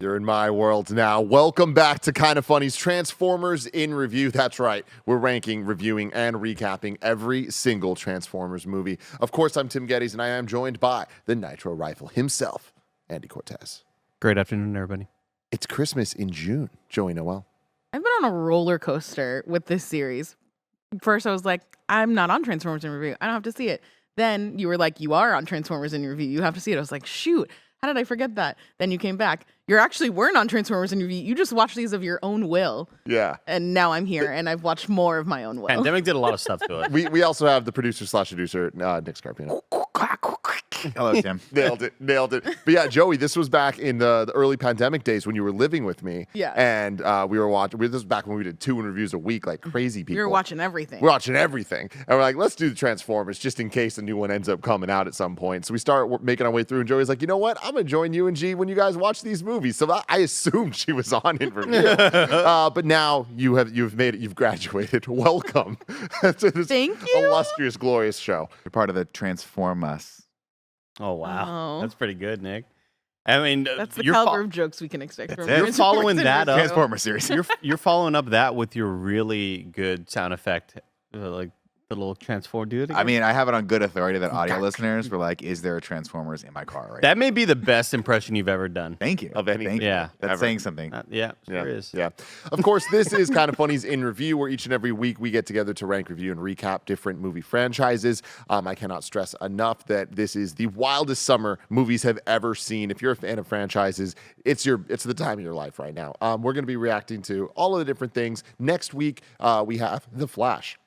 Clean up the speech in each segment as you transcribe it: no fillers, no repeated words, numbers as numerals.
You're in my world now. Welcome back to Kinda Funny's Transformers in Review. That's right. We're ranking, reviewing, and recapping every single Transformers movie. Of course, I'm Tim Geddes, and I am joined by the Nitro Rifle himself, Andy Cortez. Great afternoon, everybody. It's Christmas in June. Joey Noel. I've been on a roller coaster with this series. First, I was like, I'm not on Transformers in Review. I don't have to see it. Then you were like, you are on Transformers in Review. You have to see it. I was like, shoot, how did I forget that? Then you came back. You actually weren't on Transformers in Review. You just watched these of your own will. Yeah. And now I'm here, and I've watched more of my own will. Pandemic did a lot of stuff to it. We also have the producer/producer, Nick Scarpino. Hello, Tim. Nailed it. But yeah, Joey, this was back in the early pandemic days when you were living with me. Yeah. And we were watching. This was back when we did 2 reviews a week, like crazy people. We were watching everything. We're watching everything. And we're like, let's do the Transformers just in case a new one ends up coming out at some point. So we start making our way through, and Joey's like, you know what? I'm going to join you and G when you guys watch these movies. So I assumed she was on in review. But now you've made it. You've graduated. Welcome to this Thank you. illustrious, glorious show. You're part of the Transform Us. Oh, wow. Oh. That's pretty good, Nick. I mean, That's the you're caliber of jokes we can expect from it. You're following that up. Transformer series. you're following up that with your really good sound effect, like the little transform dude. I mean, I have it on good authority that audio listeners were like, is there a Transformers in my car right that may be the best impression you've ever done. Thank you. Of anything. Thank you. Yeah. That's Ever. saying something. Yeah, sure is. Yeah. Of course, this is Kinda Funny's In Review, where each and every week we get together to rank, review, and recap different movie franchises. I cannot stress enough that this is the wildest summer movies have ever seen. If you're a fan of franchises, it's the time of your life right now. We're going to be reacting to all of the different things. Next week, we have The Flash.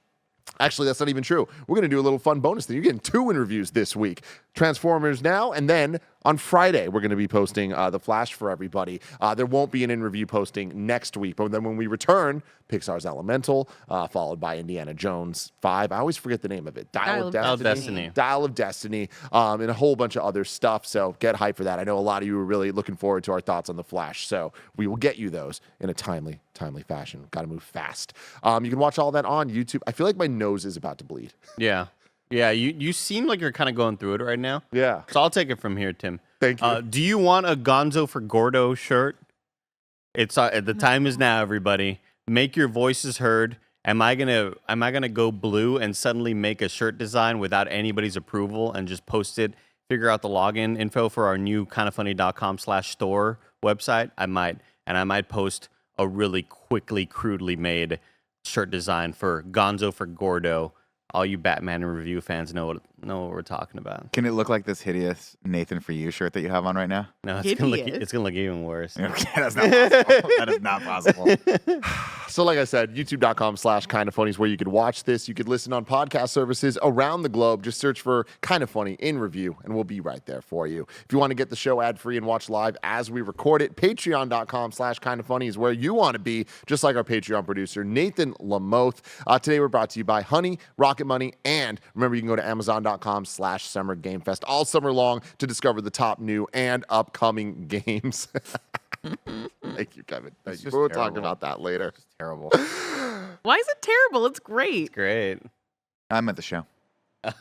Actually, that's not even true. We're going to do a little fun bonus thing. You're getting 2 in reviews this week. Transformers now, and then on Friday, we're going to be posting The Flash for everybody. There won't be an in-review posting next week, but then when we return, Pixar's Elemental, followed by Indiana Jones 5. I always forget the name of it. Dial of Destiny. Dial of Destiny, and a whole bunch of other stuff, so get hyped for that. I know a lot of you are really looking forward to our thoughts on The Flash, so we will get you those in a timely fashion. Got to move fast. You can watch all that on YouTube. I feel like my nose is about to bleed. Yeah. Yeah, you seem like you're kind of going through it right now. Yeah. So I'll take it from here, Tim. Thank you. Do you want a Gonzo for Gordo shirt? It's the time is now, everybody. Make your voices heard. Am I gonna go blue and suddenly make a shirt design without anybody's approval and just post it? Figure out the login info for our new kindafunny.com/store website. I might post a really quickly, crudely made shirt design for Gonzo for Gordo. All you Batman and Review fans know what we're talking about. Can it look like this hideous Nathan for You shirt that you have on right now? No, it's gonna look even worse. Okay, that's not possible. That is not possible. So like I said, youtube.com/kindafunny is where you could watch this. You could listen on podcast services around the globe. Just search for Kinda Funny in Review, and we'll be right there for you. If you want to get the show ad-free and watch live as we record it, patreon.com/kindafunny is where you want to be, just like our Patreon producer, Nathan Lamoth. Today we're brought to you by Honey, Rocket Money, and remember, you can go to amazon.com/Summer Game Fest all summer long to discover the top new and upcoming games. Thank you, Kevin. Thank you. We'll talk about that later. It's terrible. Why is it terrible? It's great. Great. I'm at the show. Nick,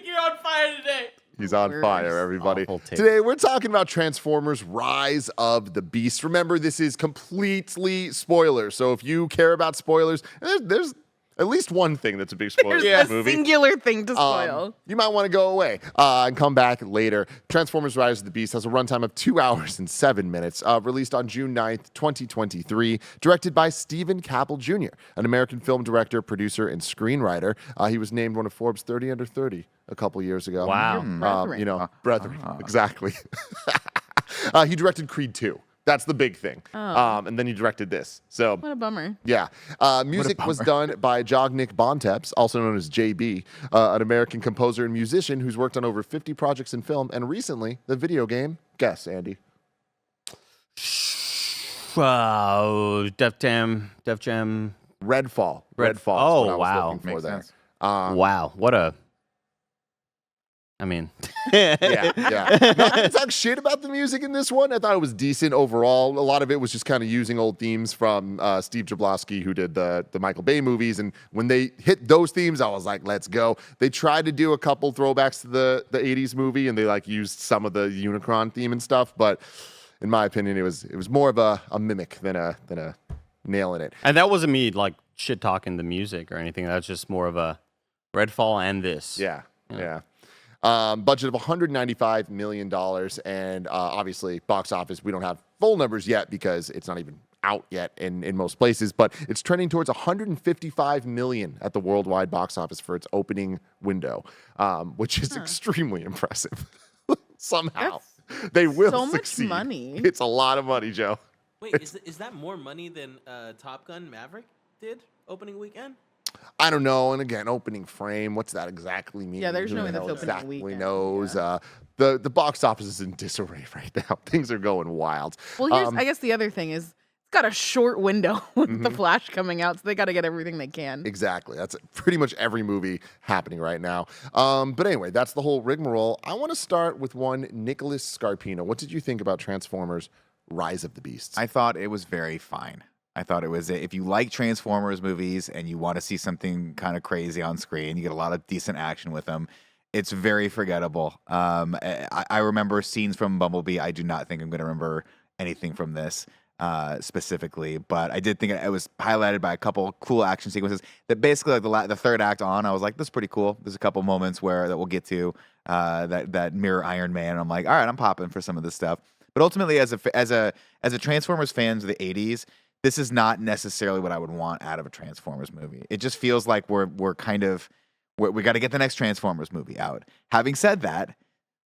you're on fire today. He's on Worse. fire, everybody. Awful take. Today, we're talking about Transformers Rise of the Beast. Remember, this is completely spoilers. So if you care about spoilers, there's at least one thing that's a big spoiler There's in a this movie. singular thing to spoil. You might want to go away and come back later. Transformers Rise of the Beast has a runtime of 2 hours and 7 minutes, released on June 9th, 2023, directed by Stephen Caple Jr., an American film director, producer, and screenwriter. He was named one of Forbes 30 Under 30 a couple years ago. Wow. Brethren. Brethren, exactly. He directed Creed 2. That's the big thing. And then he directed this. So What a bummer. yeah. Music was done by Jognik Bontemps, also known as JB, an American composer and musician who's worked on over 50 projects in film and recently the video game. Guess, Andy. Def Jam. Redfall. Redfall. is what I was Oh, wow. looking for Makes there. sense. Wow, what a I mean, Yeah. Not to talk shit about the music in this one. I thought it was decent overall. A lot of it was just kind of using old themes from Steve Jablonsky, who did the Michael Bay movies. And when they hit those themes, I was like, let's go. They tried to do a couple throwbacks to the 80s movie, and they like used some of the Unicron theme and stuff. But in my opinion, it was more of a mimic than a nailing it. and that wasn't me like shit talking the music or anything. That's just more of a Redfall and this. Yeah. Budget of $195 million. And obviously, box office, we don't have full numbers yet because it's not even out yet in most places, but it's trending towards $155 million at the worldwide box office for its opening window, which is extremely impressive. Somehow. They will so succeed. much money. It's a lot of money, Joe. Wait, is that more money than Top Gun Maverick did opening weekend? I don't know. And again, opening frame, what's that exactly mean? Yeah, there's Who no the way that's hell opening exactly weekend, knows. yeah. The box office is in disarray right now. Things are going wild. Well, here's I guess the other thing is it's got a short window with the Flash coming out, so they got to get everything they can. Exactly. That's pretty much every movie happening right now. But anyway, that's the whole rigmarole. I want to start with one Nicholas Scarpino. What did you think about Transformers Rise of the Beasts? I thought it was very fine. I thought it was, if you like Transformers movies and you want to see something kind of crazy on screen, you get a lot of decent action with them. It's very forgettable. I remember scenes from Bumblebee. I do not think I'm going to remember anything from this specifically, but I did think it was highlighted by a couple cool action sequences that basically like the third act on, I was like, this is pretty cool. There's a couple moments that we'll get to that mirror Iron Man. And I'm like, all right, I'm popping for some of this stuff. But ultimately, as a Transformers fan of the 80s, this is not necessarily what I would want out of a Transformers movie. It just feels like we got to get the next Transformers movie out. Having said that,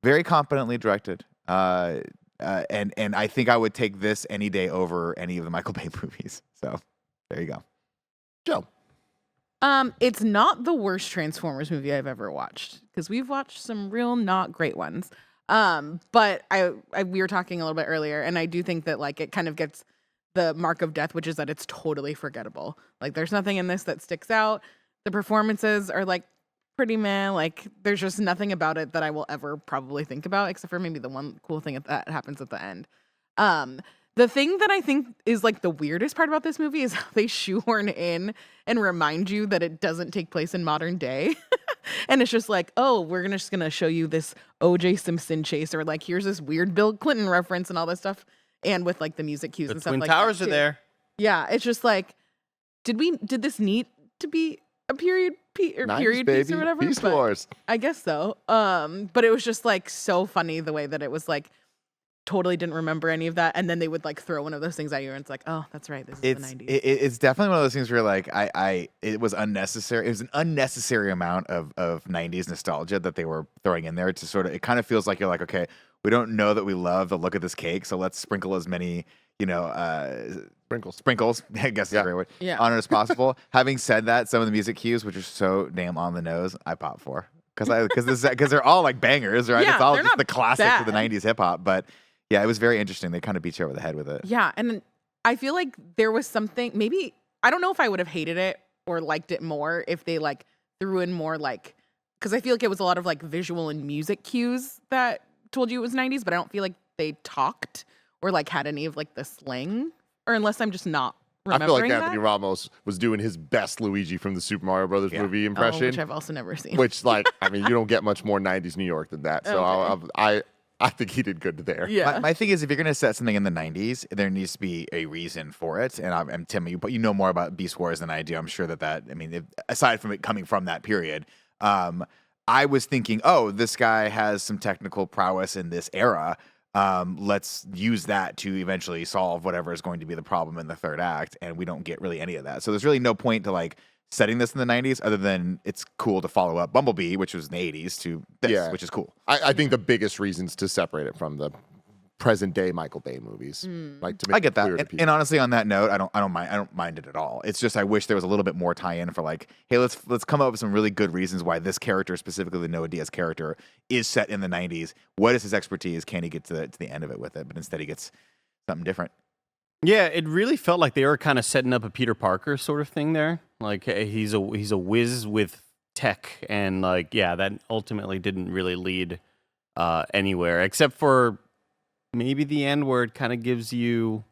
very competently directed. And I think I would take this any day over any of the Michael Bay movies. So there you go. Joe. It's not the worst Transformers movie I've ever watched because we've watched some real not great ones. But we were talking a little bit earlier, and I do think that like it kind of gets the mark of death, which is that it's totally forgettable. Like there's nothing in this that sticks out. The performances are like pretty meh. Like there's just nothing about it that I will ever probably think about, except for maybe the one cool thing that happens at the end. The thing that I think is like the weirdest part about this movie is how they shoehorn in and remind you that it doesn't take place in modern day. And it's just like, oh, we're just gonna show you this O.J. Simpson chase, or like here's this weird Bill Clinton reference and all this stuff. And with like the music cues The and stuff Twin like Towers that are too. there. Yeah, it's just like, did this need to be a period piece or 90s, period piece baby. or whatever? Beast But Wars. I guess so. But it was just like so funny the way that it was like totally didn't remember any of that, and then they would like throw one of those things at you, and it's like, oh, that's right, this is the 90s. It's definitely one of those things where like it was unnecessary. It was an unnecessary amount of 90s nostalgia that they were throwing in there to sort of. It kind of feels like you're like, okay, we don't know that we love the look of this cake, so let's sprinkle as many sprinkles, I guess is a great word, on it as possible. Having said that, some of the music cues, which are so damn on the nose, I pop for because they're all like bangers, right? Yeah, it's all they're just not the classics of the bad. 90s hip hop, but yeah, it was very interesting. They kind of beat you over the head with it. Yeah, and I feel like there was something, maybe, I don't know if I would have hated it or liked it more if they like threw in more like, because I feel like it was a lot of like visual and music cues that told you it was 90s, but I don't feel like they talked or like had any of like the slang, or unless I'm just not I remembering feel like that. Anthony Ramos was doing his best Luigi from the Super Mario Brothers movie impression. Which I've also never seen. Which, like, I mean, you don't get much more 90s New York than that. So Okay. I think he did good there. Yeah. My thing is, if you're going to set something in the 90s, there needs to be a reason for it. And Tim, you know more about Beast Wars than I do. I'm sure I mean, aside from it coming from that period, I was thinking, oh, this guy has some technical prowess in this era. Let's use that to eventually solve whatever is going to be the problem in the third act. And we don't get really any of that. So there's really no point to like setting this in the 90s other than it's cool to follow up Bumblebee, which was in the 80s, to this, which is cool. I think the biggest reasons to separate it from the present day Michael Bay movies. Like to make I get it clear to that. people. And honestly, on that note, I don't mind it at all. It's just I wish there was a little bit more tie-in for like, hey, let's come up with some really good reasons why this character, specifically the Noah Diaz character, is set in the 90s. What is his expertise? Can he get to the end of it with it? But instead he gets something different. Yeah, it really felt like they were kind of setting up a Peter Parker sort of thing there. Like he's a whiz with tech, and like, yeah, that ultimately didn't really lead anywhere, except for maybe the end where it kind of gives you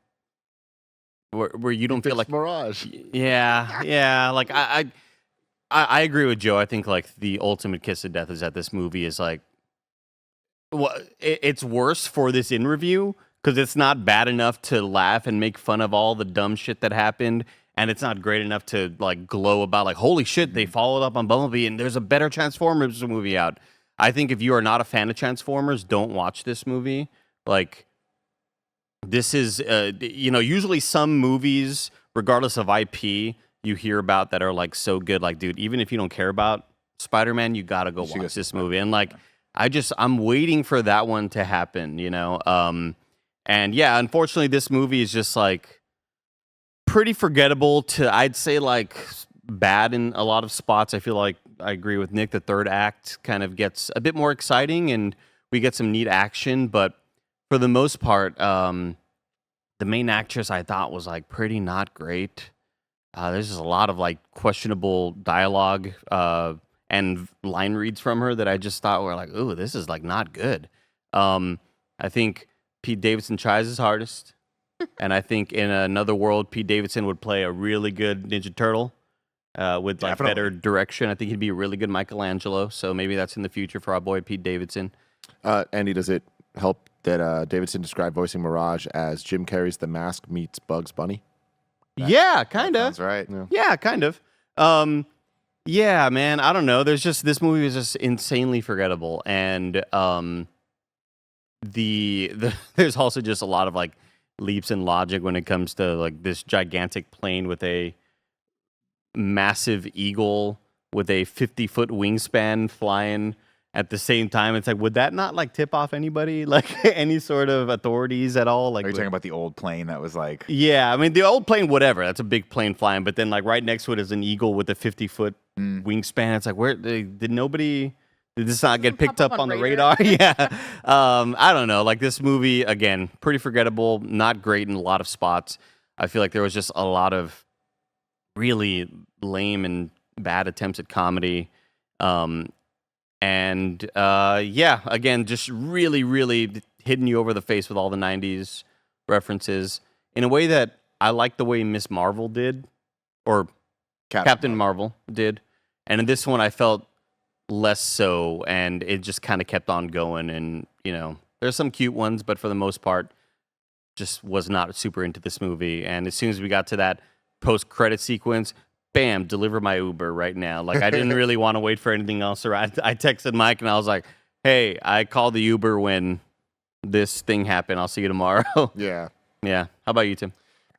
where you don't feel like Mirage. yeah. Like I agree with Joe. I think like the ultimate kiss of death is that this movie is like, well, it's worse for this in review because it's not bad enough to laugh and make fun of all the dumb shit that happened, and it's not great enough to like glow about like, holy shit, they followed up on Bumblebee and there's a better Transformers movie out. I think if you are not a fan of Transformers, don't watch this movie. Like, this is, usually some movies, regardless of IP, you hear about that are like so good. Like, dude, even if you don't care about Spider-Man, you gotta go watch this movie. And like, I'm waiting for that one to happen, and yeah, unfortunately, this movie is just like pretty forgettable to, I'd say, like bad in a lot of spots. I feel like I agree with Nick. The third act kind of gets a bit more exciting and we get some neat action, but for the most part, the main actress I thought was like pretty not great. There's just a lot of like questionable dialogue and line reads from her that I just thought were like, ooh, this is like not good. I think Pete Davidson tries his hardest, and I think in another world, Pete Davidson would play a really good Ninja Turtle with like better direction. I think he'd be a really good Michelangelo. So maybe that's in the future for our boy Pete Davidson. Andy, does it help that Davidson described voicing Mirage as Jim Carrey's The Mask meets Bugs Bunny? Yeah, kind of. That's right. Yeah, kind of. Yeah, man. I don't know. This movie is just insanely forgettable, and there's also just a lot of like leaps in logic when it comes to like this gigantic plane with a massive eagle with a 50-foot wingspan flying at the same time. It's like, would that not like tip off anybody, like any sort of authorities at all? Like, Are you talking about the old plane that was like? Yeah, I mean the old plane, whatever. That's a big plane flying, but then like right next to it is an eagle with a 50-foot wingspan. It's like, where did this not get picked up on the radar? Yeah. I don't know. Like, this movie, again, pretty forgettable, not great in a lot of spots. I feel like there was just a lot of really lame and bad attempts at comedy. Yeah, again, just really, really hitting you over the face with all the 90s references in a way that I like the way Miss Marvel did, or Captain Marvel did. And in this one, I felt less so, and it just kind of kept on going. And, there's some cute ones, but for the most part, just was not super into this movie. And as soon as we got to that post-credit sequence, bam, deliver my Uber right now. Like, I didn't really want to wait for anything else. Or I texted Mike, and I was like, hey, I called the Uber when this thing happened. I'll see you tomorrow. Yeah. Yeah. How about you, Tim?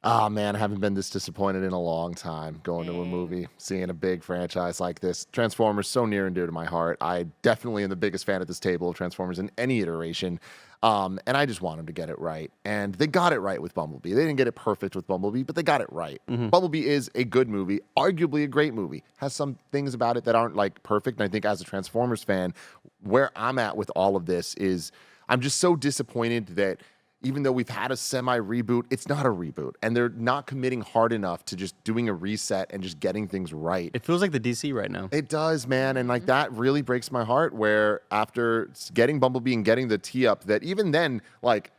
Oh, man, I haven't been this disappointed in a long time going to a movie, seeing a big franchise like this. Transformers, so near and dear to my heart. I definitely am the biggest fan at this table of Transformers in any iteration. And I just want them to get it right. And they got it right with Bumblebee. They didn't get it perfect with Bumblebee, but they got it right. Bumblebee is a good movie, arguably a great movie. Has some things about it that aren't like perfect. And I think as a Transformers fan, where I'm at with all of this is I'm just so disappointed that even though we've had a semi-reboot, it's not a reboot. And they're not committing hard enough to just doing a reset and just getting things right. It feels like the DC right now. It does, man. And like that really breaks my heart, where after getting Bumblebee and getting the tee up, that even then, like,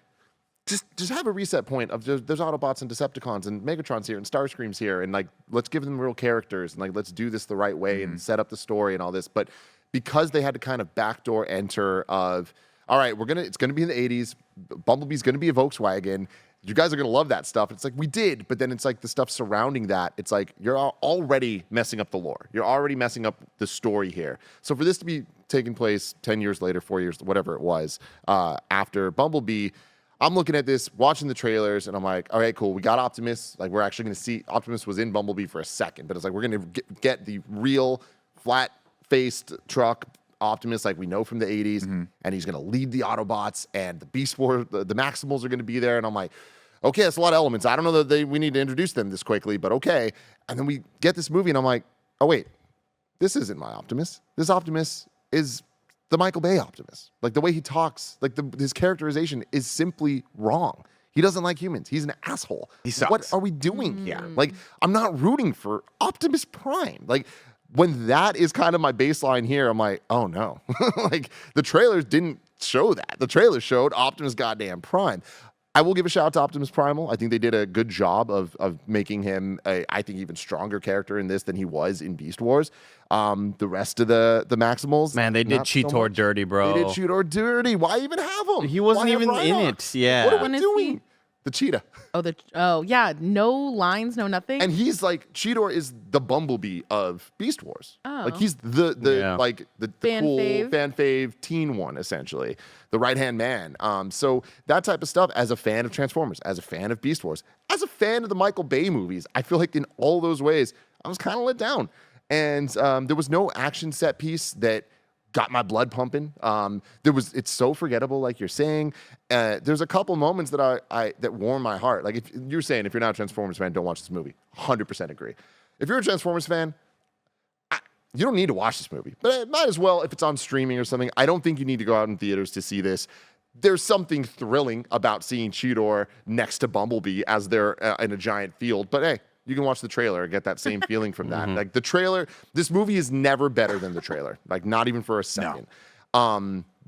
just have a reset point of there's Autobots and Decepticons and Megatron's here and Starscream's here. And like, let's give them real characters and like, let's do this the right way and set up the story and all this. But because they had to kind of backdoor enter of, all right, it's gonna be in the 80s. Bumblebee's gonna be a Volkswagen. You guys are gonna love that stuff. It's like, we did, but then it's like the stuff surrounding that. It's like you're already messing up the lore. You're already messing up the story here. So for this to be taking place 10 years later, 4 years, whatever it was, after Bumblebee, I'm looking at this, watching the trailers, and I'm like, all right, cool. We got Optimus. Like, we're actually gonna see Optimus was in Bumblebee for a second, but it's like we're gonna get the real flat-faced truck Optimus, like we know from the 80s, and he's going to lead the Autobots, and the Beast Wars, the Maximals are going to be there, and I'm like, okay, that's a lot of elements. I don't know that we need to introduce them this quickly, but okay. And then we get this movie, and I'm like, oh, wait, this isn't my Optimus. This Optimus is the Michael Bay Optimus. Like, the way he talks, like his characterization is simply wrong. He doesn't like humans. He's an asshole. He sucks. What are we doing here? Like, I'm not rooting for Optimus Prime. Like, when that is kind of my baseline here, I'm like, oh no. Like the trailers didn't show that. The trailer showed Optimus goddamn Prime. I will give a shout out to Optimus Primal. I think they did a good job of making him I think even stronger character in this than he was in Beast Wars. The rest of the Maximals, Man, they did not so Cheetor much. dirty, bro. They did Cheetor dirty. Why even have him? He wasn't Why have even in Rhinox? it. Yeah. What are When we is he? doing? The cheetah. Oh yeah, no lines, no nothing. And he's like Cheetor is the Bumblebee of Beast Wars. Oh. Like he's the Yeah. like the Fan cool fave. fan fave teen one essentially, the right hand man. So that type of stuff. As a fan of Transformers, as a fan of Beast Wars, as a fan of the Michael Bay movies, I feel like in all those ways I was kind of let down. And there was no action set piece that got my blood pumping. It's so forgettable, like you're saying. There's a couple moments that that warm my heart. Like if you're saying, if you're not a Transformers fan, don't watch this movie. 100% agree. If you're a Transformers fan, you don't need to watch this movie, but it might as well if it's on streaming or something. I don't think you need to go out in theaters to see this. There's something thrilling about seeing Cheetor next to Bumblebee as they're in a giant field. But hey, you can watch the trailer and get that same feeling from that. Like the trailer, this movie is never better than the trailer. Like not even for a second.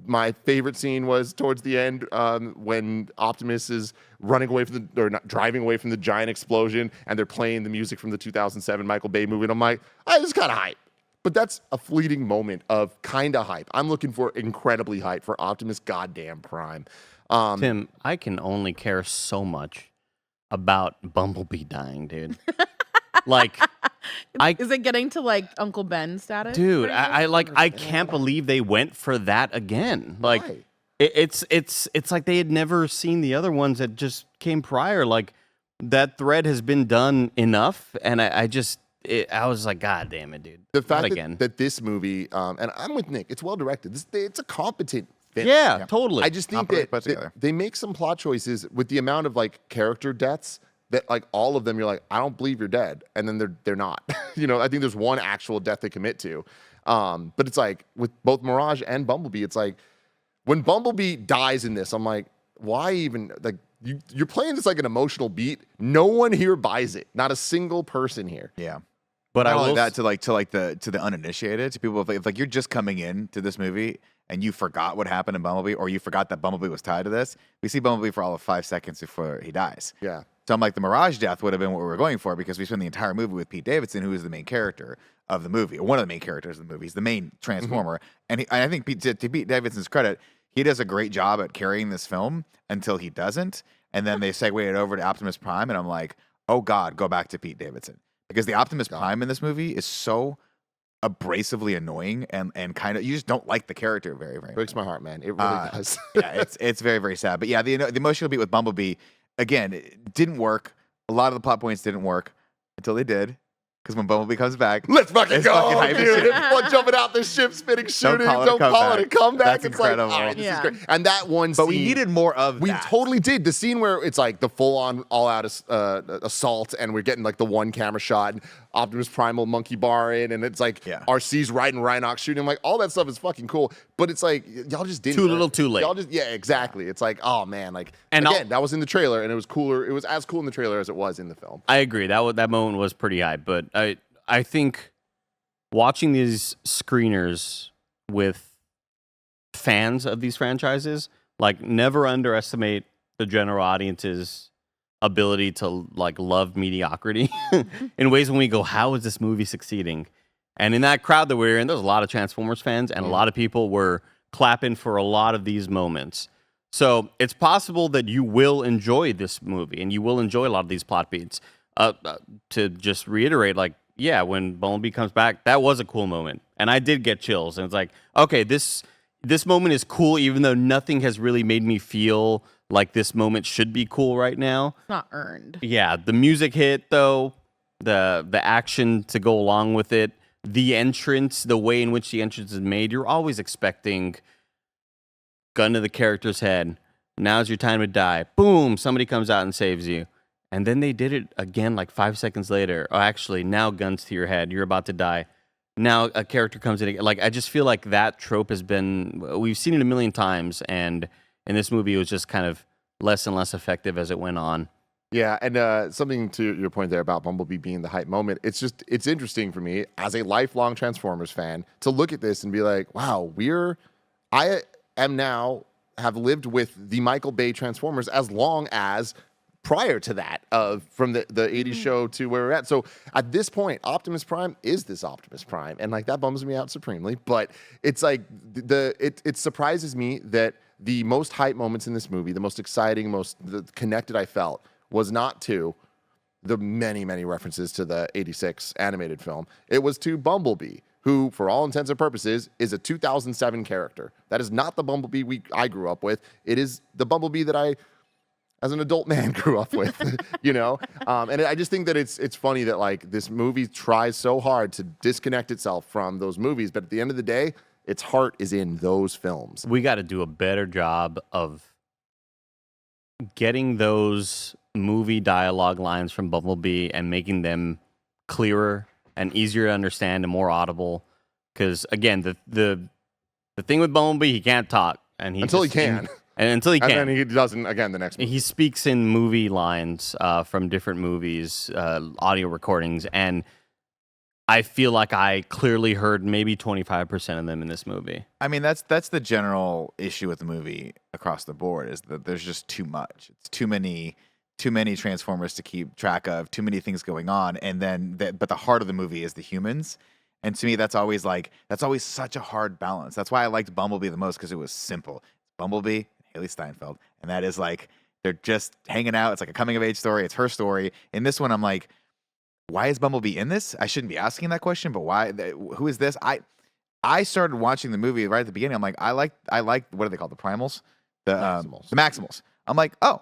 My favorite scene was towards the end when Optimus is running away from or not driving away from the giant explosion, and they're playing the music from the 2007 Michael Bay movie. And I'm like, this is kind of hype. But that's a fleeting moment of kind of hype. I'm looking for incredibly hype for Optimus goddamn Prime. Tim, I can only care so much about Bumblebee dying, dude. Like, Is it getting to like Uncle Ben status? dude, for you? I can't believe they went for that again. Like, Why? it's like they had never seen the other ones that just came prior. Like, that thread has been done enough, and I was like, God damn it, dude. The Not fact again. that this movie, and I'm with Nick, it's well directed. It's a competent film. Yeah, totally. I just think Competent put that together. they make some plot choices with the amount of like character deaths that like all of them you're like, I don't believe you're dead, and then they're not. You know, I think there's one actual death they commit to, but it's like with both Mirage and Bumblebee, it's like when Bumblebee dies in this, I'm like, why even like you're playing this like an emotional beat. No one here buys it. Not a single person here. Yeah. but I Not will only that to the uninitiated, to people if like you're just coming in to this movie and you forgot what happened in Bumblebee, or you forgot that Bumblebee was tied to this. We see Bumblebee for all of 5 seconds before he dies. Yeah. So I'm like, the Mirage death would have been what we were going for, because we spent the entire movie with Pete Davidson, who is the main character of the movie, or one of the main characters of the movie. He's the main Transformer. And I think to Pete Davidson's credit, he does a great job at carrying this film until he doesn't. And then they segue it over to Optimus Prime, and I'm like, oh God, go back to Pete Davidson. Because the Optimus Prime in this movie is so abrasively annoying and kind of, you just don't like the character very, very Breaks much. my heart, man. It really does. Yeah, it's very, very sad. But yeah, the emotional beat with Bumblebee, again, it didn't work. A lot of the plot points didn't work until they did. Because when Bumblebee comes back, Let's fucking it's go, fucking hype as dude. shit. Everyone jumping out the ship, spinning, shooting. call it a Don't call it a comeback. comeback. That's It's incredible. like, all right, this Yeah. is great. And that one but scene, we needed more of we that. totally did. The scene where it's like the full-on, all-out assault, and we're getting like the one camera shot, and Optimus Primal monkey bar in, and it's like Yeah. RC's riding Rhinox shooting. I'm like, all that stuff is fucking cool. But it's like y'all just didn't. Too earn little, it. too late. Y'all just, yeah, exactly. It's like, oh man, like And again, that was in the trailer, and it was cooler. It was as cool in the trailer as it was in the film. I agree. That moment was pretty high, but I think watching these screeners with fans of these franchises, like, never underestimate the general audience's ability to like love mediocrity in ways when we go, how is this movie succeeding? And in that crowd that we were in, there's a lot of Transformers fans, and a lot of people were clapping for a lot of these moments. So it's possible that you will enjoy this movie and you will enjoy a lot of these plot beats. To just reiterate, like, yeah, when Bumblebee comes back, that was a cool moment. And I did get chills. And it's like, okay, this moment is cool, even though nothing has really made me feel like this moment should be cool right now. It's not earned. Yeah, the music hit, though, the action to go along with it, the entrance, the way in which the entrance is made, you're always expecting gun to the character's head. Now's your time to die. Boom, somebody comes out and saves you. And then they did it again like 5 seconds later. Oh, actually, now guns to your head. You're about to die. Now a character comes in again. Like, I just feel like that trope has been, we've seen it a million times. And in this movie, it was just kind of less and less effective as it went on. Yeah, and something to your point there about Bumblebee being the hype moment. It's interesting for me as a lifelong Transformers fan to look at this and be like, wow, I am now have lived with the Michael Bay Transformers as long as prior to that, from the 80s show to where we're at. So at this point, Optimus Prime is this Optimus Prime, and like that bums me out supremely. But it's like it surprises me that the most hype moments in this movie, the most exciting, the connected I felt, was not to the many, many references to the 86 animated film. It was to Bumblebee, who, for all intents and purposes, is a 2007 character. That is not the Bumblebee I grew up with. It is the Bumblebee that I, as an adult man, grew up with, you know? And I just think that it's funny that, like, this movie tries so hard to disconnect itself from those movies, but at the end of the day, its heart is in those films. We got to do a better job of getting those movie dialogue lines from Bumblebee and making them clearer and easier to understand and more audible. Because again, the thing with Bumblebee, he can't talk, and Until he can. And And then he doesn't again the next movie. He speaks in movie lines from different movies, audio recordings, and I feel like I clearly heard maybe 25% of them in this movie. I mean, that's the general issue with the movie across the board, is that there's just too much. It's too many Transformers to keep track of, too many things going on, and then but the heart of the movie is the humans. And to me, that's always such a hard balance. That's why I liked Bumblebee the most, because it was simple. Bumblebee and Haley Steinfeld, and that is like they're just hanging out. It's like a coming of age story. It's her story. In this one, I'm like, why is Bumblebee in this? I shouldn't be asking that question, but why? Who is this? I started watching the movie right at the beginning. I'm like, I like what are they called? The Primals, the Maximals. I'm like, oh,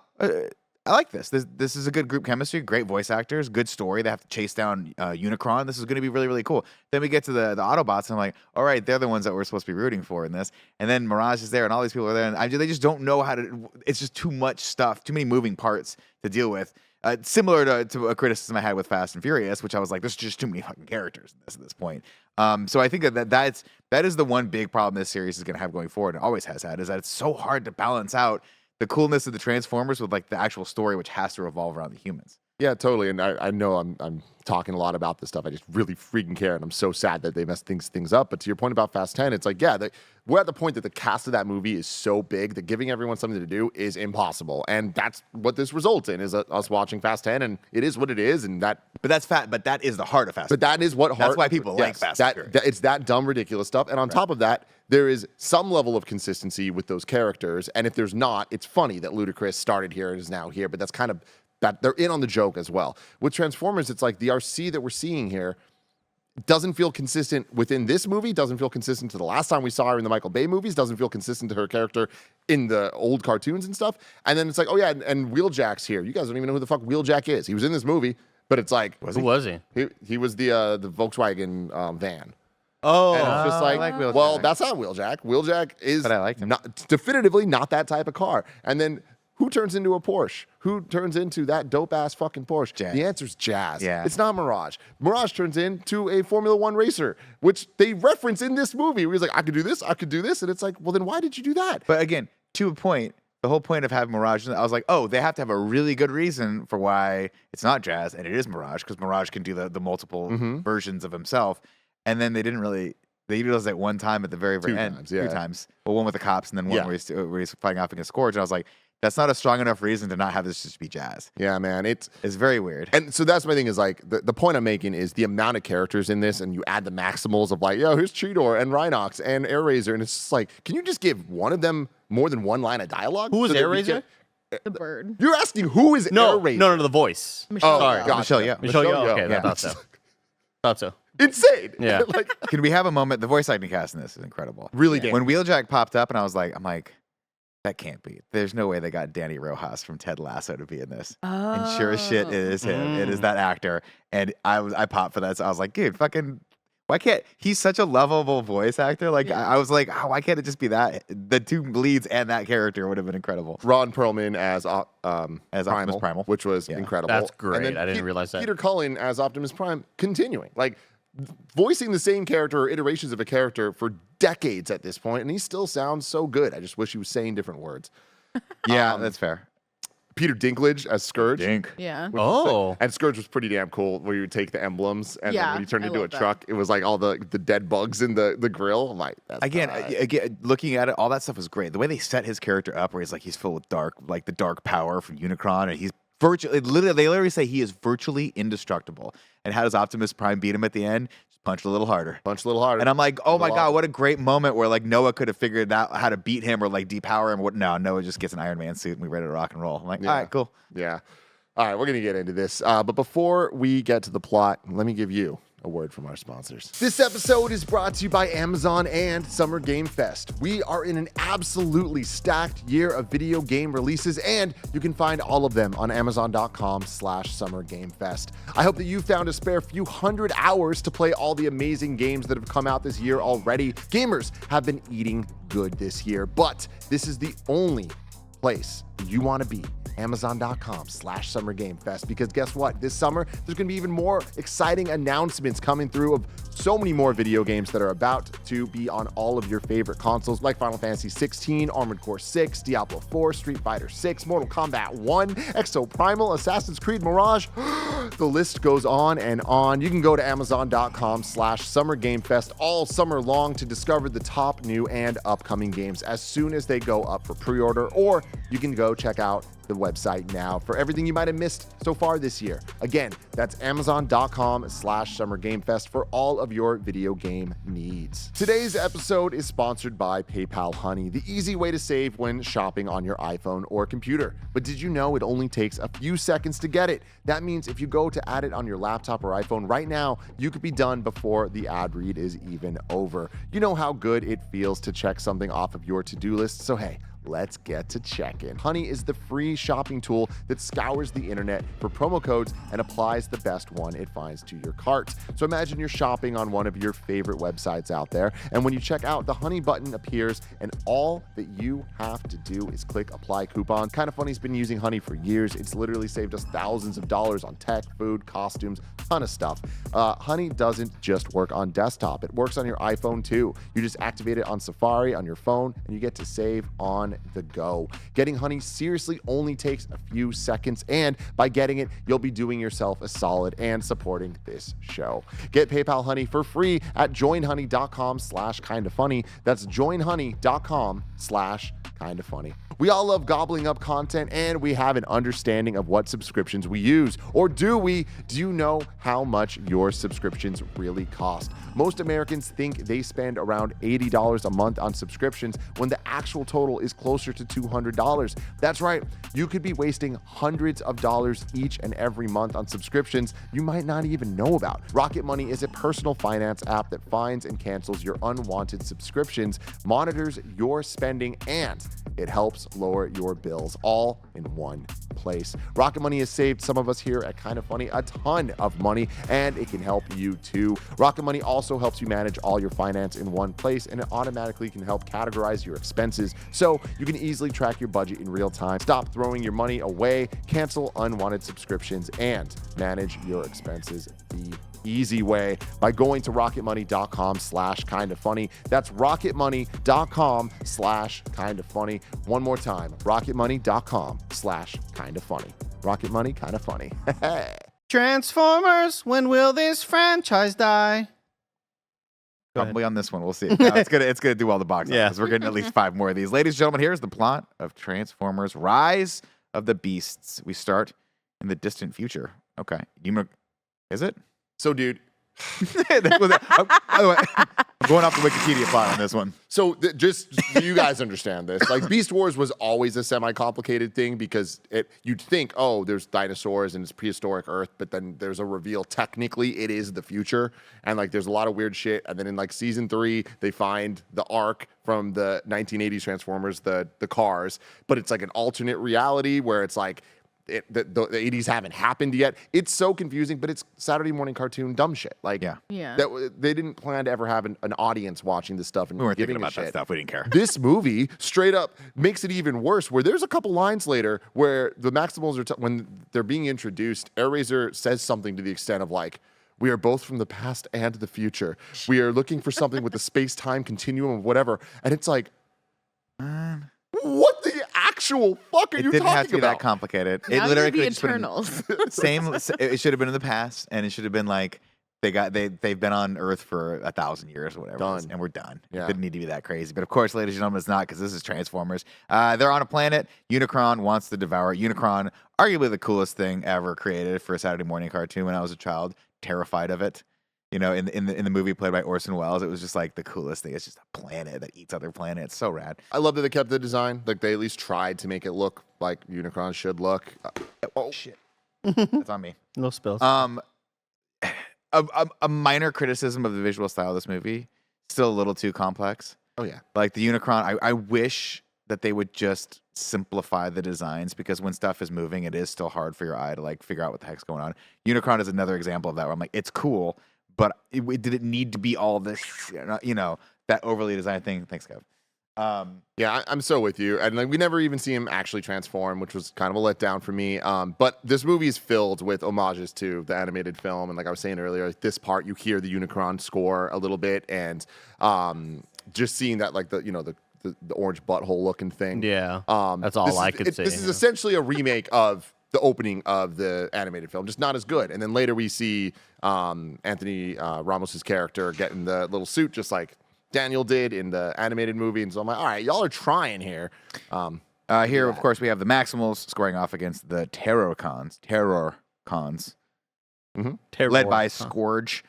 I like this. This is a good group chemistry, great voice actors, good story. They have to chase down Unicron. This is going to be really, really cool. Then we get to the Autobots, and I'm like, all right, they're the ones that we're supposed to be rooting for in this. And then Mirage is there, and all these people are there, and they just don't know how to. It's just too much stuff, too many moving parts to deal with. Similar to a criticism I had with Fast and Furious, which I was like, there's just too many fucking characters in at this point. So I think that is the one big problem this series is going to have going forward, and always has had, is that it's so hard to balance out the coolness of the Transformers with like the actual story, which has to revolve around the humans. Yeah, totally. And I know I'm talking a lot about this stuff. I just really freaking care, and I'm so sad that they messed things up. But to your point about Fast 10, it's like, yeah, we're at the point that the cast of that movie is so big that giving everyone something to do is impossible. And that's what this results in, is us watching Fast 10, and it is what it is. And that, but that is the heart of Fast. But that is what heart. That's why people like Fast and Furious. It's that dumb, ridiculous stuff. And on top of that, there is some level of consistency with those characters. And if there's not, it's funny that Ludacris started here and is now here. But that's kind of that they're in on the joke as well. With Transformers, it's like the RC that we're seeing here doesn't feel consistent within this movie, doesn't feel consistent to the last time we saw her in the Michael Bay movies, doesn't feel consistent to her character in the old cartoons and stuff. And then it's like, oh yeah, and Wheeljack's here. You guys don't even know who the fuck Wheeljack is. He was in this movie, but it's like, Who was he? He was the Volkswagen van. Oh, And it's just like, I like Wheeljack. well, that's not Wheeljack. Wheeljack is But I liked him. definitively not that type of car. And then who turns into a Porsche? Who turns into that dope-ass fucking Porsche? Jazz. The answer's Jazz. Yeah. It's not Mirage. Mirage turns into a Formula One racer, which they reference in this movie, where he's like, I could do this, I could do this. And it's like, well, then why did you do that? But again, to a point, the whole point of having Mirage, I was like, oh, they have to have a really good reason for why it's not Jazz and it is Mirage, because Mirage can do the multiple versions of himself. And then they didn't really. They utilized it one time at the very end. Two times. 2 times. Well, one with the cops and then one Yeah. where he's fighting off against Scourge. And I was like, that's not a strong enough reason to not have this just be Jazz. Yeah, man. It's very weird. And so that's my thing, is like the point I'm making is the amount of characters in this, and you add the Maximals of like, yo, here's Cheetor and Rhinox and Air Razor, and it's just like, can you just give one of them more than one line of dialogue? Who was that Air we Razor? can- The bird. You're asking who is No, Air Razor? no, the voice. Michelle. Oh, gotcha. Michelle Yeoh. Michelle Yeoh. Yeoh. Okay, Yeah. I thought so. Thought so. Insane. Yeah. Like, Can we have a moment? The voice acting cast in this is incredible. really damn. When Wheeljack popped up, and I'm like, that can't be. There's no way they got Danny Rojas from Ted Lasso to be in this. And sure as shit, it is him. It is that actor. And I popped for that. So I was like, dude, fucking, why can't, he's such a lovable voice actor. Like, Yeah. I was like, oh, why can't it just be that? The two leads and that character would have been incredible. Ron Perlman as Optimus Primal. which was Yeah. incredible. That's And great. then I didn't realize that. Peter Cullen as Optimus Prime continuing, like voicing the same character or iterations of a character for decades at this point, and he still sounds so good. I just wish he was saying different words. Yeah, that's fair. Peter Dinklage as Scourge. Dink. Yeah. which was sick. Oh. And Scourge was pretty damn cool where you would take the emblems and then Yeah, when you turned I into a love that. truck, it was like all the dead bugs in the grill. I'm like, that's Again, tight. again, looking at it, all that stuff was great. The way they set his character up, where he's full with the dark power from Unicron, and he's they literally say he is virtually indestructible. And how does Optimus Prime beat him at the end? Just punch a little harder. Punch a little harder. And I'm like, oh my Little god, harder. what a great moment where like Noah could have figured out how to beat him or like depower him. No, Noah just gets an Iron Man suit and we ready to rock and roll. I'm like, Yeah. all right, cool. Yeah. All right, we're going to get into this. But before we get to the plot, let me give you a word from our sponsors. This episode is brought to you by Amazon and Summer Game Fest. We are in an absolutely stacked year of video game releases, and you can find all of them on Amazon.com/SummerGameFest. I hope that you found a spare few hundred hours to play all the amazing games that have come out this year already. Gamers have been eating good this year, but this is the only place you want to be. Amazon.com/SummerGameFest, because guess what? This summer, there's going to be even more exciting announcements coming through of so many more video games that are about to be on all of your favorite consoles, like Final Fantasy 16, Armored Core 6, Diablo 4, Street Fighter 6, Mortal Kombat 1, Exo Primal, Assassin's Creed Mirage. The list goes on and on. You can go to Amazon.com/SummerGameFest all summer long to discover the top new and upcoming games as soon as they go up for pre-order, or you can go check out the website now for everything you might have missed so far this year. Again, that's Amazon.com/SummerGameFest for all of your video game needs. Today's episode is sponsored by PayPal Honey, the easy way to save when shopping on your iPhone or computer. But did you know it only takes a few seconds to get it? That means if you go to add it on your laptop or iPhone right now, you could be done before the ad read is even over. You know how good it feels to check something off of your to-do list, so hey, let's get to checking. Honey is the free shopping tool that scours the internet for promo codes and applies the best one it finds to your cart. So imagine you're shopping on one of your favorite websites out there, and when you check out, the Honey button appears, and all that you have to do is click apply coupon. KindaFunny's been using Honey for years. It's literally saved us thousands of dollars on tech, food, costumes, ton of stuff. Honey doesn't just work on desktop. It works on your iPhone too. You just activate it on Safari on your phone, and you get to save on the go. Getting Honey seriously only takes a few seconds, and by getting it, you'll be doing yourself a solid and supporting this show. Get PayPal Honey for free at joinhoney.com/kindafunny. That's joinhoney.com/kindafunny. We all love gobbling up content, and we have an understanding of what subscriptions we use. Or do we? Do you know how much your subscriptions really cost? Most Americans think they spend around $80 a month on subscriptions when the actual total is closer to $200. That's right. You could be wasting hundreds of dollars each and every month on subscriptions you might not even know about. Rocket Money is a personal finance app that finds and cancels your unwanted subscriptions, monitors your spending, and it helps lower your bills all in one place. Rocket Money has saved some of us here at KindaFunny a ton of money, and it can help you too. Rocket Money also helps you manage all your finance in one place, and it automatically can help categorize your expenses so you can easily track your budget in real time, stop throwing your money away, cancel unwanted subscriptions, and manage your expenses the easy way by going to rocketmoney.com/kindafunny. That's rocketmoney.com/kindafunny. One more time, rocketmoney.com/kindafunny. Rocket Money, kinda funny. Transformers, when will this franchise die? Probably on this one. We'll see. No, it's gonna do all the box Yeah. office. We're getting at least 5 more of these. Ladies and gentlemen, here's the plot of Transformers: Rise of the Beasts. We start in the distant future. Okay. Is it? So, dude, By the way, I'm going off the Wikipedia plot on this one. so just so you guys understand this, like Beast Wars was always a semi-complicated thing because you'd think, oh, there's dinosaurs and it's prehistoric Earth, but then there's a reveal. Technically, it is the future, and like there's a lot of weird shit. And then in like season 3, they find the Ark from the 1980s Transformers, the cars, but it's like an alternate reality where it's like the 80s haven't happened yet. It's so confusing, but it's Saturday morning cartoon dumb shit. Like, Yeah. they didn't plan to ever have an audience watching this stuff and We weren't giving thinking a about that shit. stuff. We didn't care. This movie straight up makes it even worse, where there's a couple lines later where the Maximals are when they're being introduced, AirRaiser says something to the extent of like, "We are both from the past and the future. We are looking for something with the space-time continuum of whatever." And it's like, what the actual fuck are It you didn't talking have to be about? that complicated. Now It literally you're could the have just been Eternals. same. It should have been in the past, and it should have been like they've been on Earth for 1,000 years or whatever, it is, Done. and we're done. Yeah. It didn't need to be that crazy, but of course, ladies and gentlemen, it's not because this is Transformers. They're on a planet. Unicron wants to devour it. Unicron, arguably the coolest thing ever created for a Saturday morning cartoon. When I was a child, terrified of it. You know, in the movie played by Orson Welles, it was just like the coolest thing. It's just a planet that eats other planets. So rad. I love that they kept the design. Like they at least tried to make it look like Unicron should look. Oh shit, that's on me. No spills. A minor criticism of the visual style of this movie, still a little too complex. Oh yeah. Like the Unicron, I wish that they would just simplify the designs, because when stuff is moving, it is still hard for your eye to like figure out what the heck's going on. Unicron is another example of that, where I'm like, it's cool, but did it need to be all this, you know, that overly designed thing? Thanks, Kev. Yeah, I'm so with you. And like we never even see him actually transform, which was kind of a letdown for me. But this movie is filled with homages to the animated film. And like I was saying earlier, like this part you hear the Unicron score a little bit, and just seeing that like the orange butthole looking thing. Yeah. That's This all is- I could say. This is yeah. essentially a remake of the opening of the animated film, just not as good. And then later we see Anthony Ramos's character getting the little suit, just like Daniel did in the animated movie. And so I'm like, all right, y'all are trying here. Here, of course, we have the Maximals squaring off against the Terror Cons, Terror. led by Huh. Scourge.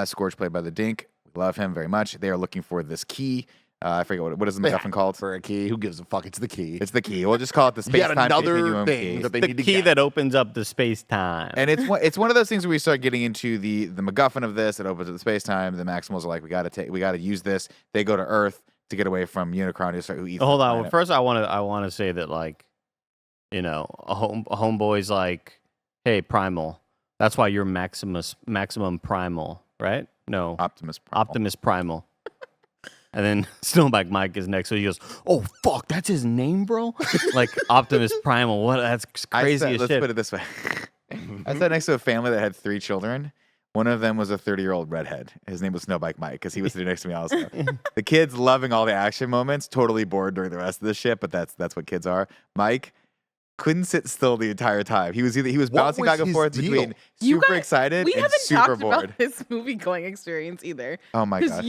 Scourge played by the Dink. We love him very much. They are looking for this key. I forget what is the MacGuffin called? For a key. Who gives a fuck? It's the key. It's the key. We'll just call it the Yet space-time another continuum thing key. that they The need to key get. that opens up the space time. And it's one of those things where we start getting into the MacGuffin of this. It opens up the space time. The Maximals are like, we got to use this. They go to Earth to get away from Unicron, who eats. Hold the on. Well, planet. first, I want to say that, like, you know, a homeboy's like, hey, Primal. That's why you're maximum Primal, right? No, Optimus Primal. Optimus Primal. And then Snowbike Mike is next, so he goes, "Oh fuck, that's his name, bro!" Like Optimus Primal. What? That's crazy as Let's shit. put it this way. I sat next to a family that had 3 children. One of them was a 30-year-old redhead. His name was Snowbike Mike, because he was sitting next to me all the time. The kids loving all the action moments, totally bored during the rest of the shit, but that's what kids are. Mike couldn't sit still the entire time. He was What bouncing was back and his forth deal? between You super guys- excited We and haven't super talked bored. about this movie going experience either. Oh my Because god.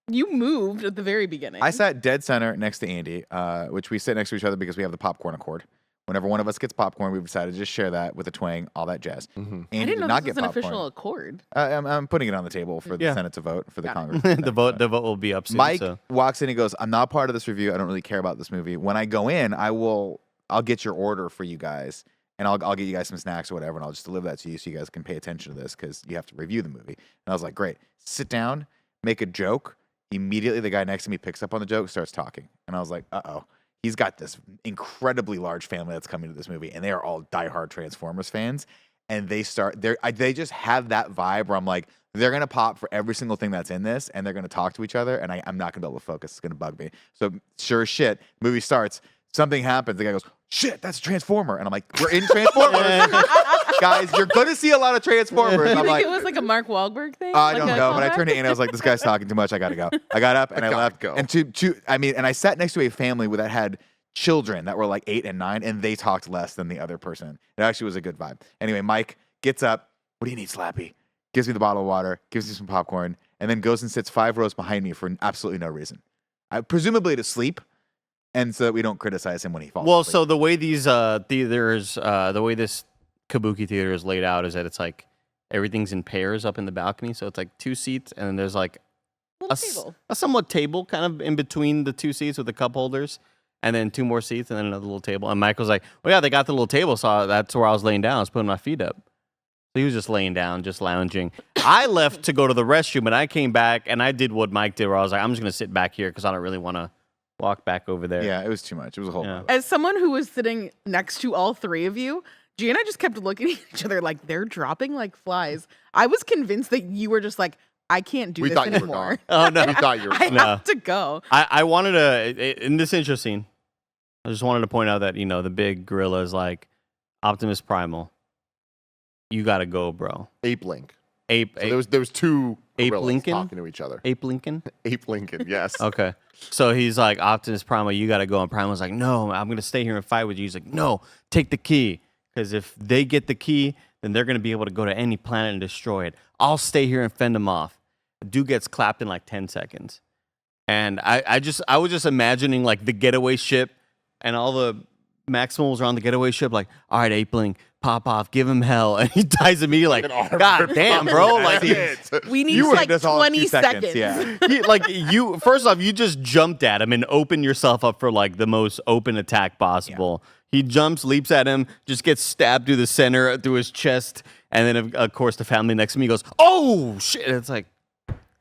you moved at the very beginning. I sat dead center next to Andy, which we sit next to each other because we have the popcorn accord. Whenever one of us gets popcorn, we've decided to just share that with a twang, all that jazz. Mhm. Andy I didn't did know not this was get an popcorn. official accord. I'm putting it on the table for the Yeah. Senate to vote for the Got it. Congress. the vote will be up soon. Mike so. walks in. He goes, "I'm not part of this review. I don't really care about this movie. When I go in, I'll get your order for you guys, and I'll get you guys some snacks or whatever, and I'll just deliver that to you so you guys can pay attention to this because you have to review the movie." And I was like, "Great. Sit down, make a joke." Immediately, the guy next to me picks up on the joke, starts talking, and I was like, "Uh-oh." He's got this incredibly large family that's coming to this movie, and they are all diehard Transformers fans. And they just have that vibe where I'm like, they're gonna pop for every single thing that's in this, and they're gonna talk to each other, and I'm not gonna be able to focus. It's gonna bug me. So sure as shit, movie starts, something happens. The guy goes, "Shit, that's a Transformer," and I'm like, "We're in Transformers, guys. You're gonna see a lot of Transformers." You I'm think like, it was like a Mark Wahlberg thing? I Like don't a know, but I callback? turned to Anna. I was like, "This guy's talking too much. I gotta go." I got up and I gotta left. go. And and I sat next to a family that had children that were like 8 and 9, and they talked less than the other person. It actually was a good vibe. Anyway, Mike gets up. "What do you need, Slappy?" Gives me the bottle of water, gives me some popcorn, and then goes and sits 5 rows behind me for absolutely no reason. Presumably to sleep, and so that we don't criticize him when he falls Well, asleep. so the way these theaters, the way this Kabuki theater is laid out is that it's like everything's in pairs up in the balcony. So it's like 2 seats, and then there's like Little table. a somewhat table kind of in between the 2 seats with the cup holders, and then 2 more seats, and then another little table. And Michael's like, "Well, yeah, they got the little table, so that's where I was laying down. I was putting my feet up." So he was just laying down, just lounging. I left to go to the restroom, and I came back, and I did what Mike did, where I was like, "I'm just gonna sit back here because I don't really want to walk back over there." Yeah, it was too much. It was a whole Yeah. lot. As someone who was sitting next to all 3 of you, G and I just kept looking at each other like they're dropping like flies. I was convinced that you were just like, I can't do We this thought you were anymore. Oh no, We thought you were. I No. have to go. I wanted to in this intro scene. I just wanted to point out that the big gorilla is like Optimus Primal. You gotta go, bro. Ape Link. Ape. So there was 2 Ape gorillas Lincoln? talking to each other. Ape Lincoln? Ape Lincoln, yes. Okay. So he's like, Optimus Prime, you got to go. And Prime was like, no, I'm going to stay here and fight with you. He's like, no, take the key. Because if they get the key, then they're going to be able to go to any planet and destroy it. I'll stay here and fend them off. The dude gets clapped in like 10 seconds. And I was just imagining like the getaway ship and all the Maximals are on the getaway ship, like, all right, Apeling, pop off, give him hell. And he dies immediately, like, God damn, bro. Like, We need You were like this all in 20 2 seconds. Yeah. first off, you just jumped at him and opened yourself up for like the most open attack possible. He jumps, leaps at him, just gets stabbed through the center, through his chest. And then, of course, the family next to me goes, oh, shit. It's like,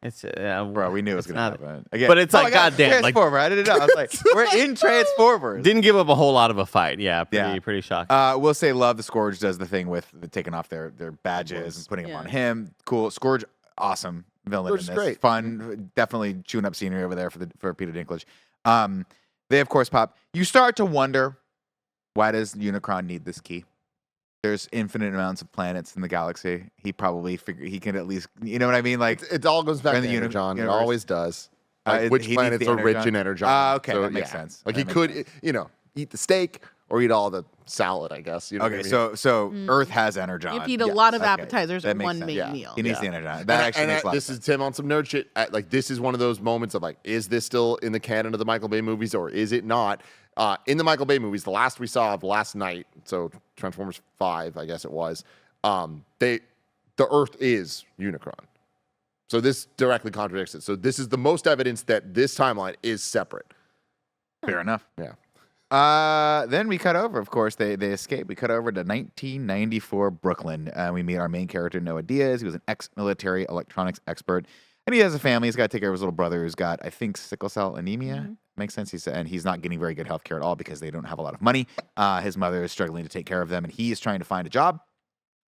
Bro, we knew it was going to happen. Again, but it's like, goddamn. Like, Transformer. I didn't know. I was like, we're in Transformers. didn't give up a whole lot of a fight. Yeah, pretty shocking. We'll say Love the Scourge does the thing with taking off their badges and putting them on him. Cool. Scourge, awesome villain Scourge in is this. great. Fun. Definitely chewing up scenery over there for Peter Dinklage. They, of course, pop. You start to wonder, why does Unicron need this key? There's infinite amounts of planets in the galaxy. He probably he can at least, you know what I mean? Like, It all goes back in to the Energon. It universe. always does. Like, which he needs planets the are rich Energon. in Energon? Okay, that makes sense. Like That he makes could, sense. eat the steak or eat all the salad, I guess. You know what I Okay, mean? so Earth has Energon. You have to eat a Yes, lot of okay. appetizers That for makes one sense. main Yeah. meal. He needs the Energon. That actually makes a lot of this sense. is Tim on some nerd shit. Like this is one of those moments of like, is this still in the canon of the Michael Bay movies or is it not? In the Michael Bay movies, the last we saw of last night, so Transformers 5, I guess it was. The Earth is Unicron. So this directly contradicts it. So this is the most evidence that this timeline is separate. Fair enough. Yeah. Then we cut over, of course, they escape. We cut over to 1994 Brooklyn. We meet our main character, Noah Diaz. He was an ex-military electronics expert. And he has a family. He's got to take care of his little brother who's got, I think, sickle cell anemia. Makes sense. And he's not getting very good health care at all because they don't have a lot of money. His mother is struggling to take care of them. And he is trying to find a job,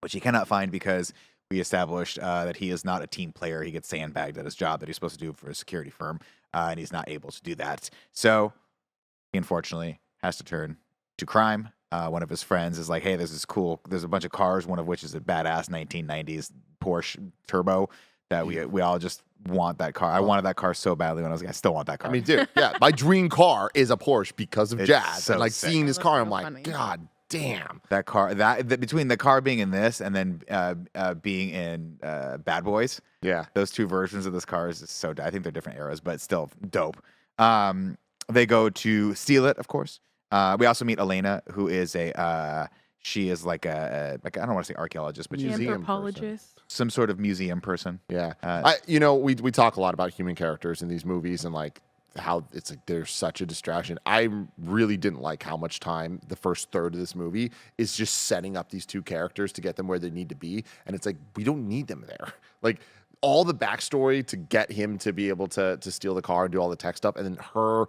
which he cannot find because we established that he is not a team player. He gets sandbagged at his job that he's supposed to do for a security firm. And he's not able to do that. So he unfortunately has to turn to crime. One of his friends is like, hey, this is cool. There's a bunch of cars, one of which is a badass 1990s Porsche Turbo that we all just want that car. I wanted that car so badly when I was like, I still want that car. I mean, dude, yeah, my dream car is a Porsche because of It's jazz. so And like sick. seeing this That's car, so I'm like, funny. God damn. that car, between the car being in this and then being in Bad Boys, Yeah. those two versions of this car is just so. I think they're different eras, but still dope. They go to steal it, of course. We also meet Elena, who is she is like I don't want to say archaeologist, but she's Museum Anthropologist. some sort of museum person. Yeah. Uh, We talk a lot about human characters in these movies and like how it's like they're such a distraction. I really didn't like how much time the first third of this movie is just setting up these two characters to get them where they need to be. And it's like, we don't need them there. Like all the backstory to get him to be able to steal the car and do all the tech stuff. And then her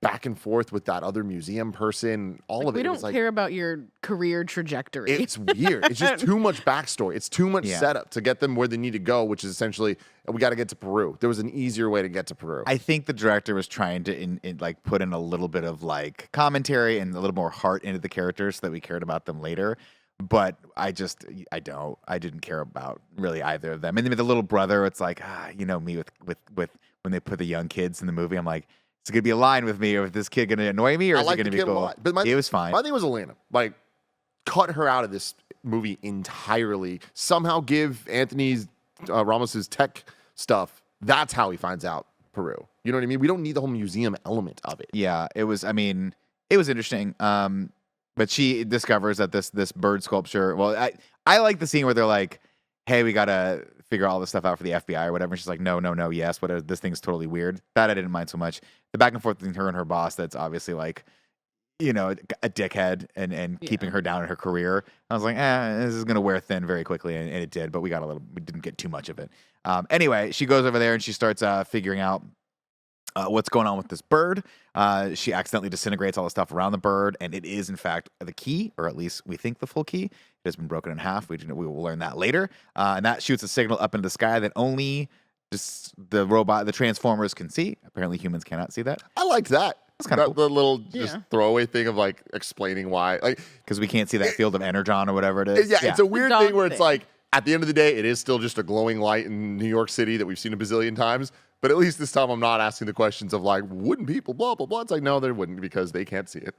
back and forth with that other museum person, all of it. We It don't was like, care about your career trajectory. it's weird. It's just too much backstory. It's too much Yeah. setup to get them where they need to go, which is essentially we got to get to Peru. There was an easier way to get to Peru. I think the director was trying to like put in a little bit of like commentary and a little more heart into the characters so that we cared about them later. But I didn't care about really either of them. And then with the little brother, it's like, you know me with when they put the young kids in the movie, I'm like, is it gonna be a line with me, or is this kid gonna annoy me, or I is like it the gonna be kid a cool? lot, but It was fine. My thing was Elena. Like, cut her out of this movie entirely. Somehow give Anthony Ramos's tech stuff. That's how he finds out Peru. You know what I mean? We don't need the whole museum element of it. Yeah, it was. I mean, it was interesting. But she discovers that this bird sculpture. Well, I like the scene where they're like, "Hey, we gotta figure all this stuff out for the FBI or whatever." And she's like, "No, yes, whatever. This thing's totally weird." That I didn't mind so much. The back and forth between her and her boss. That's obviously like, you know, a dickhead and keeping her down in her career. I was like, this is gonna wear thin very quickly, and it did. But we didn't get too much of it. Anyway, she goes over there and she starts figuring out what's going on with this bird. She accidentally disintegrates all the stuff around the bird, and it is, in fact, the key, or at least we think the full key. It has been broken in half. We will learn that later. And that shoots a signal up into the sky that only just the Transformers can see. Apparently, humans cannot see that. I liked that. That's kinda cool. The little just Yeah. throwaway thing of like explaining why. Like, Because we can't see that field of energon or whatever it is. yeah, it's a weird dog thing where it's thing. like At the end of the day, it is still just a glowing light in New York City that we've seen a bazillion times. But at least this time, I'm not asking the questions of like, wouldn't people, blah, blah, blah. It's like, no, they wouldn't because they can't see it.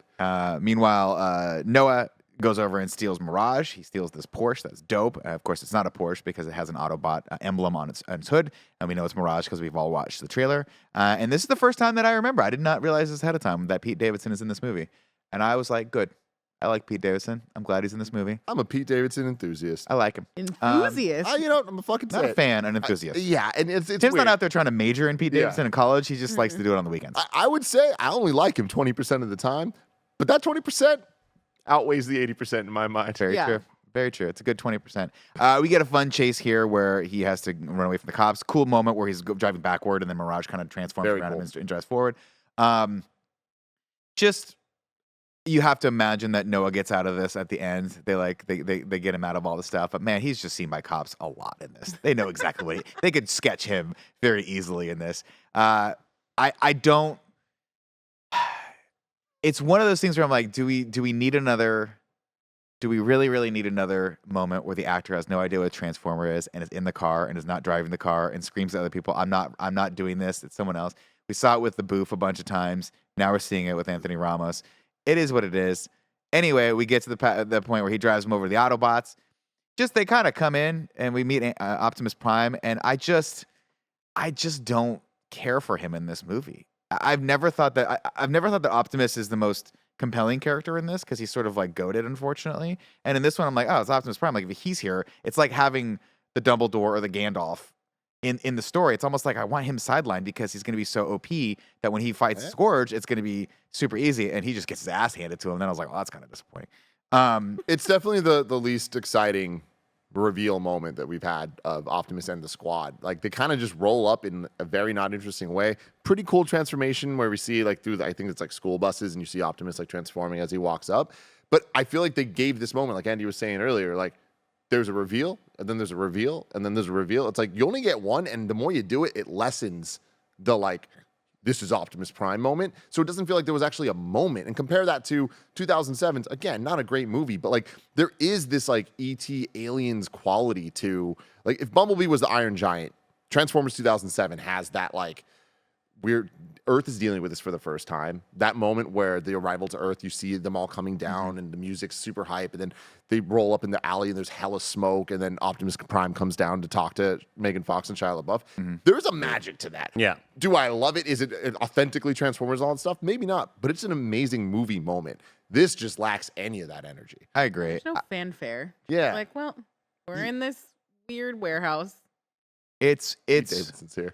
Meanwhile, Noah goes over and steals Mirage. He steals this Porsche that's dope. Of course, it's not a Porsche because it has an Autobot emblem on its hood. And we know it's Mirage because we've all watched the trailer. And this is the first time that I remember. I did not realize this ahead of time that Pete Davidson is in this movie. And I was like, good. I like Pete Davidson. I'm glad he's in this movie. I'm a Pete Davidson enthusiast. I like him. Enthusiast. I'm a fucking Not a fan, an enthusiast. Yeah, and it's Tim's weird. not out there trying to major in Pete Davidson in college. He just likes to do it on the weekends. I would say I only like him 20% of the time, but that 20% outweighs the 80% in my mind. Very true. Very true. It's a good 20%. We get a fun chase here where he has to run away from the cops. Cool moment where he's driving backward and then Mirage kind of transforms Very around cool. him and drives forward. You have to imagine that Noah gets out of this at the end. They get him out of all the stuff. But man, he's just seen by cops a lot in this. They know exactly what they could sketch him very easily in this. I don't. It's one of those things where I'm like, do we need another? Do we really need another moment where the actor has no idea what a transformer is and is in the car and is not driving the car and screams at other people, I'm not doing this. It's someone else. We saw it with the Boof a bunch of times. Now we're seeing it with Anthony Ramos. It is what it is. Anyway, we get to the point where he drives them over the Autobots. Just they kind of come in and we meet Optimus Prime, and I just don't care for him in this movie. I've never thought that Optimus is the most compelling character in this because he's sort of like goated, unfortunately. And in this one, I'm like, oh, it's Optimus Prime. Like if he's here, it's like having the Dumbledore or the Gandalf in the story. It's almost like I want him sidelined because he's going to be so OP that when he fights Scourge, it's going to be super easy, and he just gets his ass handed to him. Then I was like, well, that's kind of disappointing. It's definitely the least exciting reveal moment that we've had of Optimus and the squad. Like they kind of just roll up in a very not interesting way. Pretty cool transformation where we see like through I think it's like school buses and you see Optimus like transforming as he walks up. But I feel like they gave this moment, like Andy was saying earlier, like there's a reveal and then there's a reveal and then there's a reveal. It's like you only get one, and the more you do it, it lessens the like this is Optimus Prime moment. So it doesn't feel like there was actually a moment. And compare that to 2007's, again, not a great movie, but like there is this like E.T. Aliens quality to, like if Bumblebee was the Iron Giant, Transformers 2007 has that like weird, Earth is dealing with this for the first time. That moment where the arrival to Earth, you see them all coming down and the music's super hype, and then they roll up in the alley and there's hella smoke, and then Optimus Prime comes down to talk to Megan Fox and Shia LaBeouf. There's a magic to that. Yeah. Do I love it? Is it authentically Transformers and all that stuff? Maybe not, but it's an amazing movie moment. This just lacks any of that energy. I agree. There's no fanfare. Yeah. Like, well, we're in this weird warehouse. It's Davidson's here.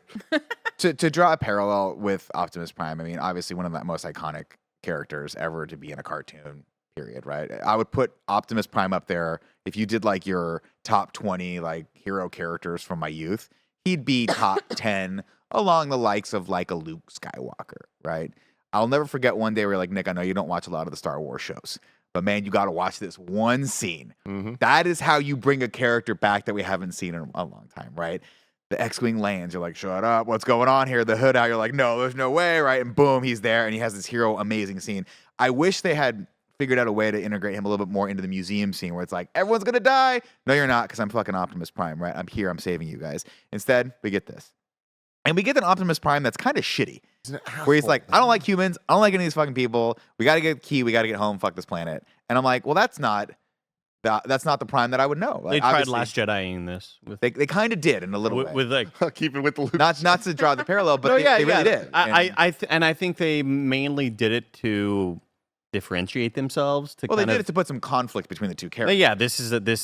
to draw a parallel with Optimus Prime. I mean, obviously one of the most iconic characters ever to be in a cartoon. Period. Right. I would put Optimus Prime up there. If you did like your top 20 like hero characters from my youth, he'd be top 10 along the likes of like a Luke Skywalker. Right. I'll never forget one day where like, Nick, I know you don't watch a lot of the Star Wars shows, but man, you got to watch this one scene. That is how you bring a character back that we haven't seen in a long time. Right. The X-Wing lands. You're like, shut up. What's going on here? The hood out. You're like, no, there's no way. Right. And boom, he's there. And he has this hero amazing scene. I wish they had figured out a way to integrate him a little bit more into the museum scene where it's like, everyone's going to die. No, you're not, because I'm fucking Optimus Prime, right? I'm here. I'm saving you guys. Instead, we get this. And we get an Optimus Prime that's kind of shitty. Where he's like, I don't like humans. I don't like any of these fucking people. We got to get Key. We got to get home. Fuck this planet. And I'm like, well, that's not the Prime that I would know. Like, They tried Last Jedi-ing this. With, They kind of did in a little way. with like Keep it with the Luke. Not to draw the parallel, but No, they really did. I think they mainly did it to differentiate themselves. To Well, they kind did of, it to put some conflict between the two But characters. yeah, this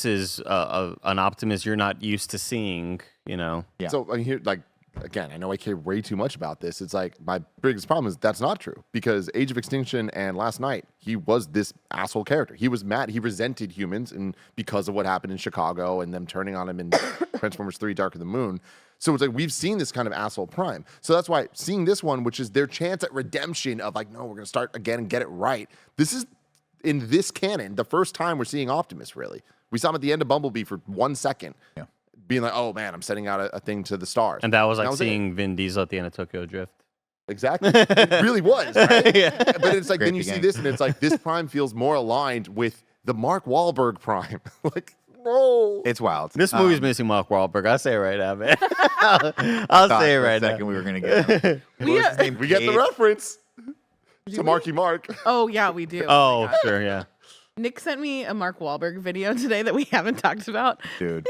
is an Optimus you're not used to seeing. You know. Yeah. So I mean, here, like, again, I know I care way too much about this. It's like my biggest problem is that's not true, because Age of Extinction and Last Night, he was this asshole character. He was mad. He resented humans, and because of what happened in Chicago and them turning on him in Transformers 3: Dark of the Moon. So it's like we've seen this kind of asshole Prime. So that's why seeing this one, which is their chance at redemption of like, no, we're going to start again and get it right. This is, in this canon, the first time we're seeing Optimus, really. We saw him at the end of Bumblebee for 1 second. Yeah. Being like, oh man, I'm sending out a thing to the stars. And that was like it. seeing Vin Diesel at the end of Tokyo Drift. Exactly. It really was, right? Yeah. But it's like, Great then you see beginning. this and it's like, this Prime feels more aligned with the Mark Wahlberg Prime. Like, No. It's wild. This movie's missing Mark Wahlberg. I'll say it right now, man. I'll Thought say it for a right second now. we were gonna get him. What was his name? We get the Kate? reference to Marky Mark. Oh yeah, we do. Oh, my God. sure, yeah. Nick sent me a Mark Wahlberg video today that we haven't talked about. Dude.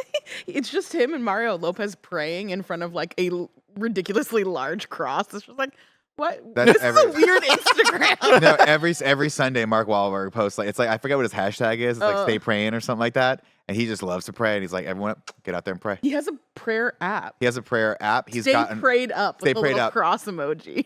It's just him and Mario Lopez praying in front of like a ridiculously large cross. It's just like, what? That's This is a weird Instagram. No, every Sunday Mark Wahlberg posts like it's like I forget what his hashtag is. It's like stay praying or something like that. And he just loves to pray. And he's like, everyone, get out there and pray. He has a prayer app. He has a prayer app. He's Stay gotten prayed up with Stay a prayed little up. cross emoji.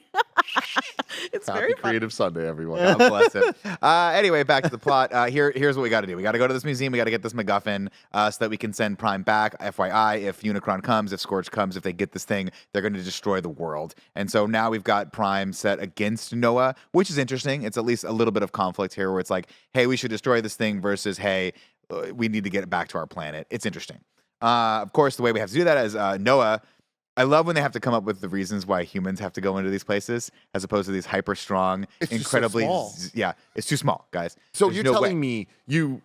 It's Happy very funny. Creative Sunday, everyone. God bless him. Anyway, back to the plot. Here's what we got to do. We got to go to this museum. We got to get this MacGuffin so that we can send Prime back. FYI, if Unicron comes, if Scourge comes, if they get this thing, they're going to destroy the world. And so now we've got Prime set against Noah, which is interesting. It's at least a little bit of conflict here where it's like, hey, we should destroy this thing versus, hey, we need to get it back to our planet. It's interesting. Of course, the way we have to do that is Noah. I love when they have to come up with the reasons why humans have to go into these places as opposed to these hyper strong, It's just so incredibly small. yeah, it's too small, guys. So There's you're no telling way. me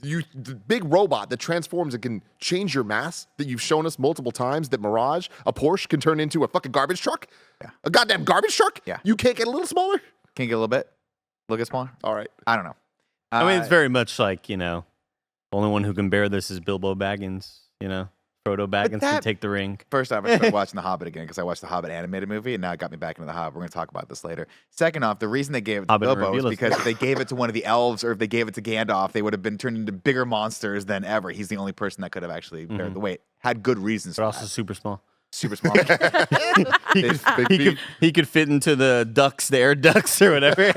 the big robot that transforms and can change your mass that you've shown us multiple times that Mirage, a Porsche, can turn into a fucking garbage truck? Yeah. A goddamn garbage truck? Yeah. You can't get a little smaller? Can you get a little bit? Look at smaller? All right. I don't know. I mean, it's very much like, the only one who can bear this is Bilbo Baggins, Frodo Baggins can that- take the ring. First off, I started watching The Hobbit again because I watched the Hobbit animated movie, and now it got me back into The Hobbit. We're going to talk about this later. Second off, the reason they gave it to Hobbit Bilbo is reveal us. because if they gave it to one of the elves or if they gave it to Gandalf, they would have been turned into bigger monsters than ever. He's the only person that could have actually bared the weight. Had good reasons But for also that. super small. Super small. He could fit into the air ducts or whatever.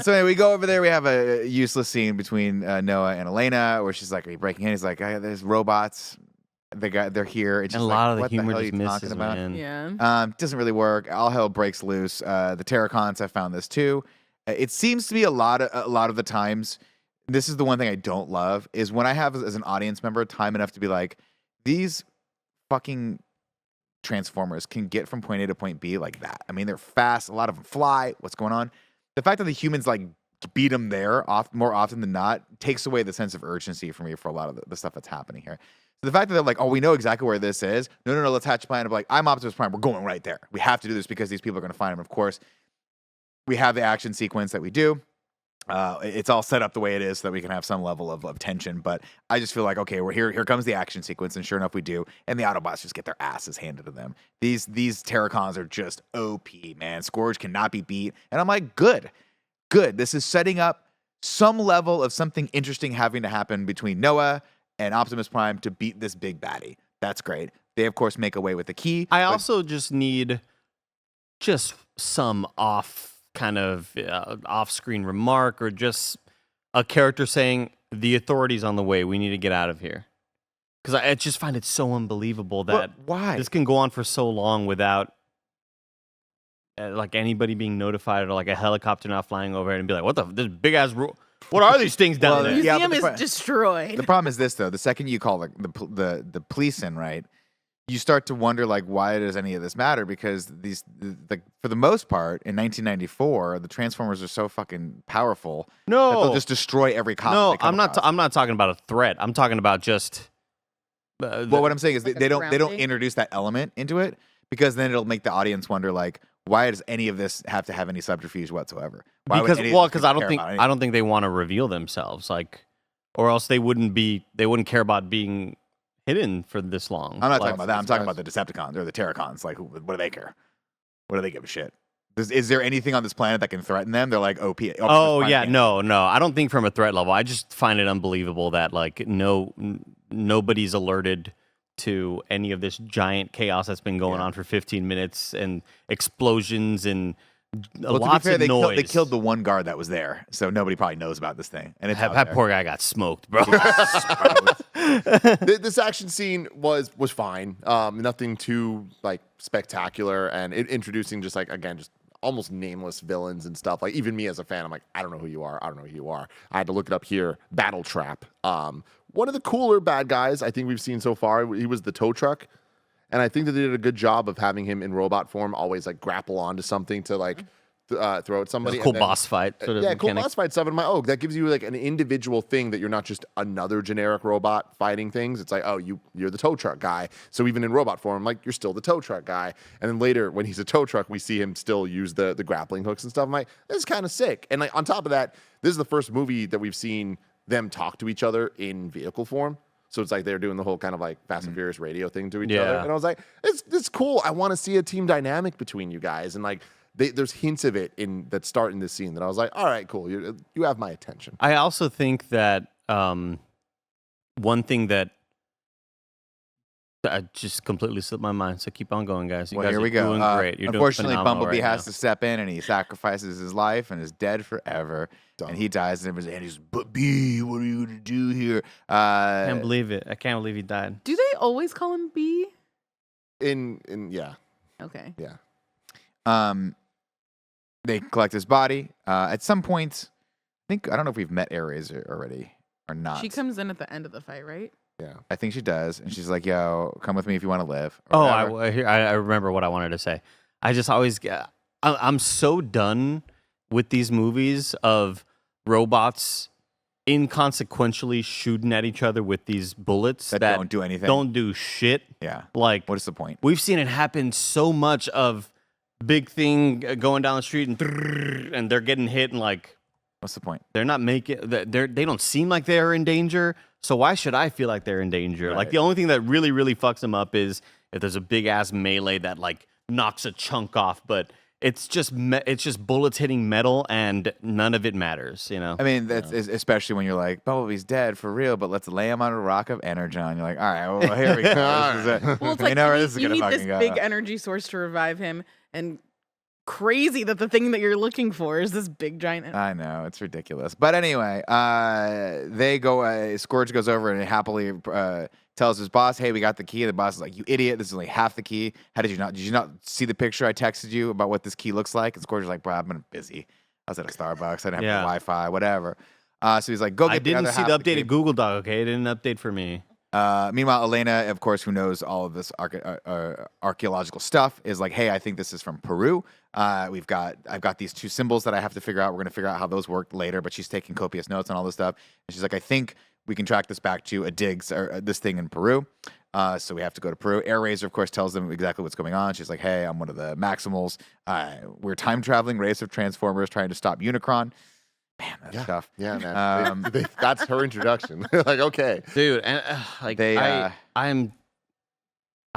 So anyway, we go over there. We have a useless scene between Noah and Elena where she's like, "Are you breaking in?" He's like, "There's robots. They're here." It's And just a lot of like, the what humor hell are just you misses, talking about? man. Yeah. Doesn't really work. All hell breaks loose. The Terracons have found this too. It seems to be a lot of the times. This is the one thing I don't love is when I have as an audience member time enough to be like, these fucking Transformers can get from point A to point B like that. I mean, they're fast. A lot of them fly. What's going on? The fact that the humans like beat them there more often than not takes away the sense of urgency for me for a lot of the stuff that's happening here. So the fact that they're like, oh, we know exactly where this is. No, let's hatch a plan. I'm like, I'm Optimus Prime. We're going right there. We have to do this because these people are going to find him. Of course, we have the action sequence that we do. It's all set up the way it is so that we can have some level of tension. But I just feel like, okay, we're here. Here comes the action sequence. And sure enough, we do. And the Autobots just get their asses handed to them. These Terracons are just OP, man. Scourge cannot be beat. And I'm like, good. This is setting up some level of something interesting having to happen between Noah and Optimus Prime to beat this big baddie. That's great. They, of course, make away with the key. I but- also just need just some off-screen remark or just a character saying the authority's on the way. We need to get out of here. Because I just find it so unbelievable that why? this can go on for so long without like anybody being notified or like a helicopter not flying overhead and be like, this big ass what are these things down Well, there? yeah, Museum but is destroyed. The problem is this, though. The second you call the police in, right, you start to wonder, like, why does any of this matter? Because for the most part, in 1994, the Transformers are so fucking powerful that they'll just destroy every cop. No, they come I'm not. across. I'm not talking about a threat. I'm talking about just. Well, what I'm saying is Like a they don't grounding? introduce that element into it because then it'll make the audience wonder, like, why does any of this have to have any subterfuge whatsoever? Why would any of these Because people I don't care think about I anything? don't think they want to reveal themselves, like, or else they wouldn't care about being hidden for this long. I'm not Like, talking about that. I'm talking about the Decepticons or the Terracons. Like, what do they care? What do they give a shit? Is there anything on this planet that can threaten them? They're like OP. Oh yeah, no. I don't think from a threat level. I just find it unbelievable that like nobody's alerted to any of this giant chaos that's been going on for 15 minutes and explosions and Well, lots to be fair, of noise. they killed the one guard that was there, so nobody probably knows about this thing. And it's out that there. poor guy got smoked, bro. This action scene was fine. Nothing too like spectacular, and introducing just like again just almost nameless villains and stuff. Like even me as a fan, I'm like, I don't know who you are. I don't know who you are. I had to look it up here. Battle Trap. One of the cooler bad guys I think we've seen so far. He was the tow truck, and I think that they did a good job of having him in robot form always like grapple onto something to like throw at somebody. It's a cool and then- boss fight. Sort of yeah, cool mechanic. boss fight stuff. And that gives you like an individual thing that you're not just another generic robot fighting things. It's like, oh, you're the tow truck guy. So even in robot form, like you're still the tow truck guy. And then later when he's a tow truck, we see him still use the grappling hooks and stuff. I'm like, this is kind of sick. And like on top of that, this is the first movie that we've seen them talk to each other in vehicle form. So it's like they're doing the whole kind of like Fast and Furious radio thing to each other. Yeah. And I was like, it's cool. I want to see a team dynamic between you guys. And like, there's hints of it that start in this scene that I was like, all right, cool. You have my attention. I also think that one thing that I just completely slipped my mind. So keep on going, guys. You Well, guys here are we go. doing great. You're Unfortunately, doing phenomenal Bumblebee right has to step in and he sacrifices his life and is dead forever. Dumb. And he dies and he's, but B, what are you going to do here? I can't believe it. I can't believe he died. Do they always call him B? Yeah. Okay. They collect his body. At some point, I don't know if we've met Airazor already or not. She comes in at the end of the fight, right? Yeah. I think she does. And she's like, yo, come with me if you want to live. or whatever. I remember what I wanted to say. I just always get. I'm so done with these movies of robots inconsequentially shooting at each other with these bullets that don't do anything. Don't do shit. Yeah. Like, What is the point? we've seen it happen so much of big thing going down the street and they're getting hit and like What's the point? they're not making they don't seem like they're in danger. So why should I feel like they're in danger? Like Right. the only thing that really, really fucks them up is if there's a big ass melee that like knocks a chunk off, but it's just bullets hitting metal and none of it matters, you know? I mean, that's especially when you're like, Bumblebee's dead for real, but let's lay him on a rock of energon. You're like, all right, well, here we go. This is it. Well, it's You like know where you this is need, you gonna need this fucking big go. energy source to revive him, and crazy that the thing that you're looking for is this big giant. I know, it's ridiculous. But anyway, they go, Scourge goes over and happily tells his boss, hey, we got the key. And the boss is like, you idiot, this is only half the key. How did you not see the picture I texted you about what this key looks like? And Scourge is like, bro, I've been busy. I was at a Starbucks. I didn't have Wi-Fi, whatever. So he's like, go get I the didn't other see half the of key. updated Google Doc, okay? It didn't update for me. Meanwhile, Elena, of course, who knows all of this archaeological stuff, is like, "Hey, I think this is from Peru. I've got these two symbols that I have to figure out. We're gonna figure out how those work later." But she's taking copious notes on all this stuff, and she's like, "I think we can track this back to this thing in Peru." So we have to go to Peru. Airazor, of course, tells them exactly what's going on. She's like, "Hey, I'm one of the Maximals. We're a time traveling race of Transformers trying to stop Unicron." Man, that's tough. Yeah, man. That's her introduction. Like, okay. Dude, and like They, I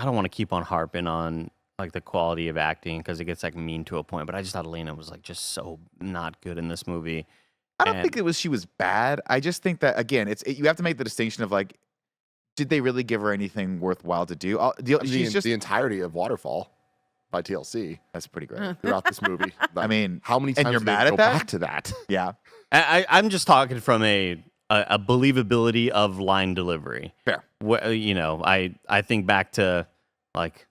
don't want to keep on harping on like the quality of acting because it gets like mean to a point, but I just thought Elena was like just so not good in this movie. I don't think she was bad. I just think that again, you have to make the distinction of like, did they really give her anything worthwhile to do? She's just the entirety of Waterfall by TLC that's pretty great. throughout this movie. I mean, how many times and you're do they mad go at that? back to that? Yeah, I'm just talking from a believability of line delivery. fair. You know, I think back to like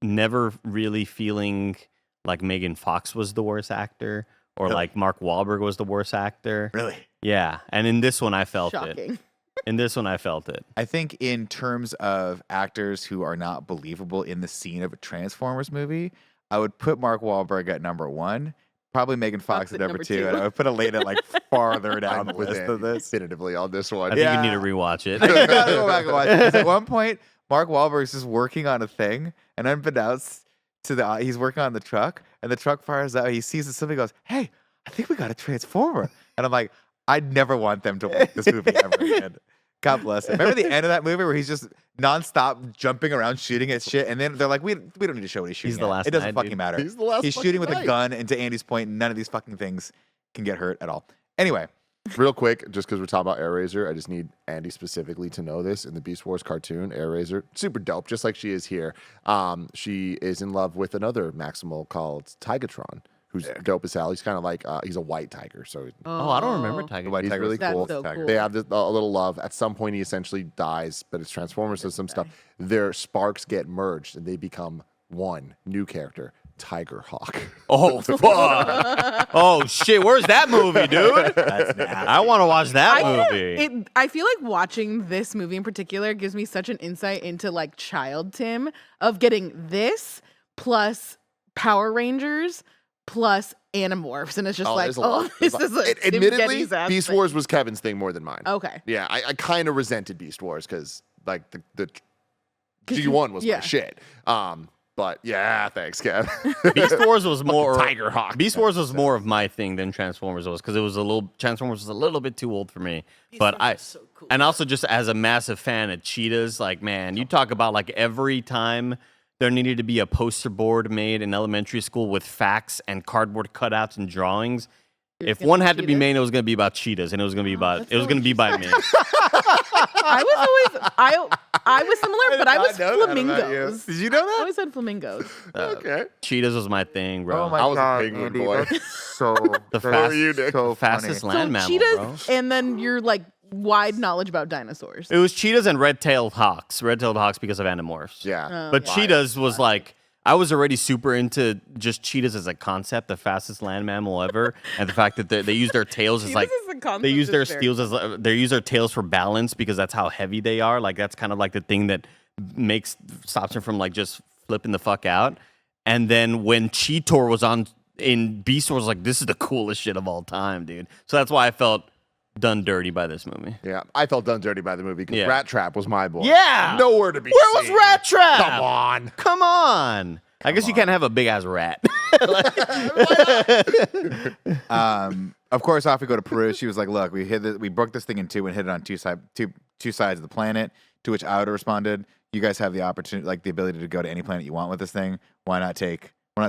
never really feeling like Megan Fox was the worst actor or Really? like Mark Wahlberg was the worst actor. Really. Yeah, and in this one I felt it. Shocking. In this one I felt it. I think in terms of actors who are not believable in the scene of a Transformers movie, I would put Mark Wahlberg at number 1, probably Megan Fox at number 2, and I would put Elena like farther down the I'm with list of this. definitively on this one. I think Yeah. you need to rewatch it. I gotta go back and watch it. 'Cause at one point, Mark Wahlberg's just working on a thing, and unbeknownst to he's working on the truck, and the truck fires out. He sees that somebody goes, "Hey, I think we got a Transformer," and I'm like, I'd never want them to make this movie ever again. God bless him. Remember the end of that movie where he's just nonstop jumping around shooting at shit, and then they're like, "We don't need to show what he's shooting." He's the at. last It doesn't night, fucking dude. matter. He's the last He's shooting with fucking a night. gun, and to Andy's point, none of these fucking things can get hurt at all. Anyway, Real quick, just because we're talking about Airazor, I just need Andy specifically to know this. In the Beast Wars cartoon, Airazor, super dope, just like she is here. She is in love with another Maximal called Tigatron, who's dope as hell. He's kind of like, he's a white tiger, so Oh, I don't remember Tiger. the White he's Tiger really was That's cool. so Tiger. cool. They have a little love. At some point, he essentially dies, but it's Transformers and some stuff. Their sparks get merged, and they become one new character, Tiger Hawk. Oh fuck! Oh shit! Where's that movie, dude? That's nasty. I want to watch that movie. I feel like watching this movie in particular gives me such an insight into like child Tim of getting this plus Power Rangers plus Animorphs, and it's just there's a lot. this is a Tim Admittedly, Geddes ass Beast thing. Wars was Kevin's thing more than mine. Okay. Yeah, I kind of resented Beast Wars because like the G1 was my shit. But yeah, thanks, Kev. Beast Wars was more Tiger Hawk. Beast Wars was more of my thing than Transformers was because Transformers was a little bit too old for me. But Wars is so cool. and also just as a massive fan of cheetahs, like man, you talk about like every time there needed to be a poster board made in elementary school with facts and cardboard cutouts and drawings. If one had to be made, it was going to be about cheetahs, and it was going to be about that's going to be by me. I was similar, but I was not know that about you. flamingos. Did you know I that? always had flamingos. Okay. Cheetahs was my thing, bro. Oh my I was a god, penguin Andy, boy. that's so The that fast- is you, Nick? so Fastest funny. land So mammal, cheetahs, bro. and then you're like wide knowledge about dinosaurs. It was cheetahs and red-tailed hawks. Red-tailed hawks because of Animorphs. Yeah. But cheetahs was like, I was already super into just cheetahs as a concept, the fastest land mammal ever, and the fact that they use their tails as like Cheetahs as a concept they use is their very steels as they use their tails for balance because that's how heavy they are. Like that's kind of like the thing that stops them from like just flipping the fuck out. And then when Cheetor was on in Beast Wars, like this is the coolest shit of all time, dude. So that's why I felt done dirty by this movie. Yeah, I felt done dirty by the movie because Yeah. Rat Trap was my boy. Yeah! Nowhere to be Where was seen. Rat Trap? Come on. Come on. I guess you can't have a big ass rat. Of course, off we go to Peru. She was like, "Look, we broke this thing in two and hit it on two sides of the planet." To which I would have responded, "You guys have the opportunity, like the ability to go to any planet you want with this thing. Why not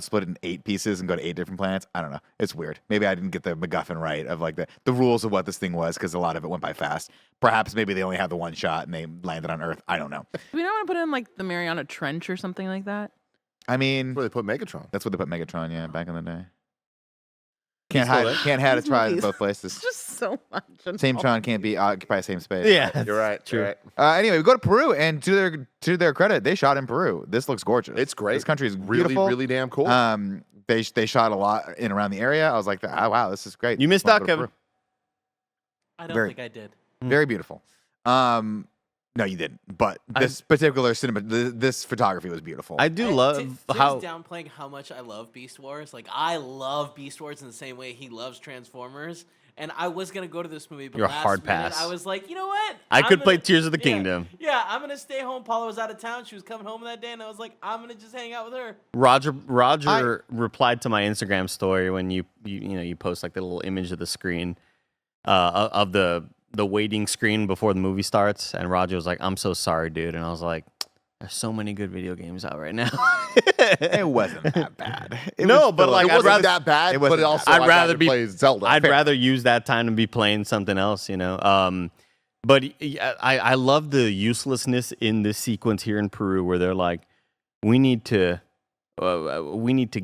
split it in 8 pieces and go to 8 different planets?" I don't know. It's weird. Maybe I didn't get the MacGuffin right of like the rules of what this thing was because a lot of it went by fast. Perhaps maybe they only had the one shot and they landed on Earth. I don't know. Do we not want to put in like the Mariana Trench or something like that? I mean, Where they put Megatron. that's what they put Megatron, yeah, back in the day. He's still there. Can't have it These try movies. both places. It's just so much. Same Tron can't be occupy same space. Yeah, You're right. True. You're right. Anyway, we go to Peru, and to their credit, they shot in Peru. This looks gorgeous. It's great. This country is Really, beautiful. really damn cool. They shot a lot in around the area. I was like, oh, wow, this is great. You missed Wanna out, go to Kevin. Peru. I don't Very- think I did. Very beautiful. No, you didn't. But this particular cinema, this photography was beautiful. I do And love Tim's how downplaying how much I love Beast Wars. Like I love Beast Wars in the same way he loves Transformers. And I was gonna go to this movie, but You're a last hard minute, pass. I was like, you know what? I I'm could play gonna- Tears of the yeah, Kingdom. Yeah, I'm gonna stay home. Paula was out of town. She was coming home that day, and I was like, I'm gonna just hang out with her. Roger replied to my Instagram story when you post like the little image of the screen of the waiting screen before the movie starts, and Roger was like, "I'm so sorry, dude," and I was like, "There's so many good video games out right now." It wasn't that bad. No, but, like, it I'd wasn't rather- that bad, it but wasn't it also that bad. I'd rather play Zelda. I'd rather use that time to be playing something else, you know. But I love the uselessness in this sequence here in Peru where they're like, we need to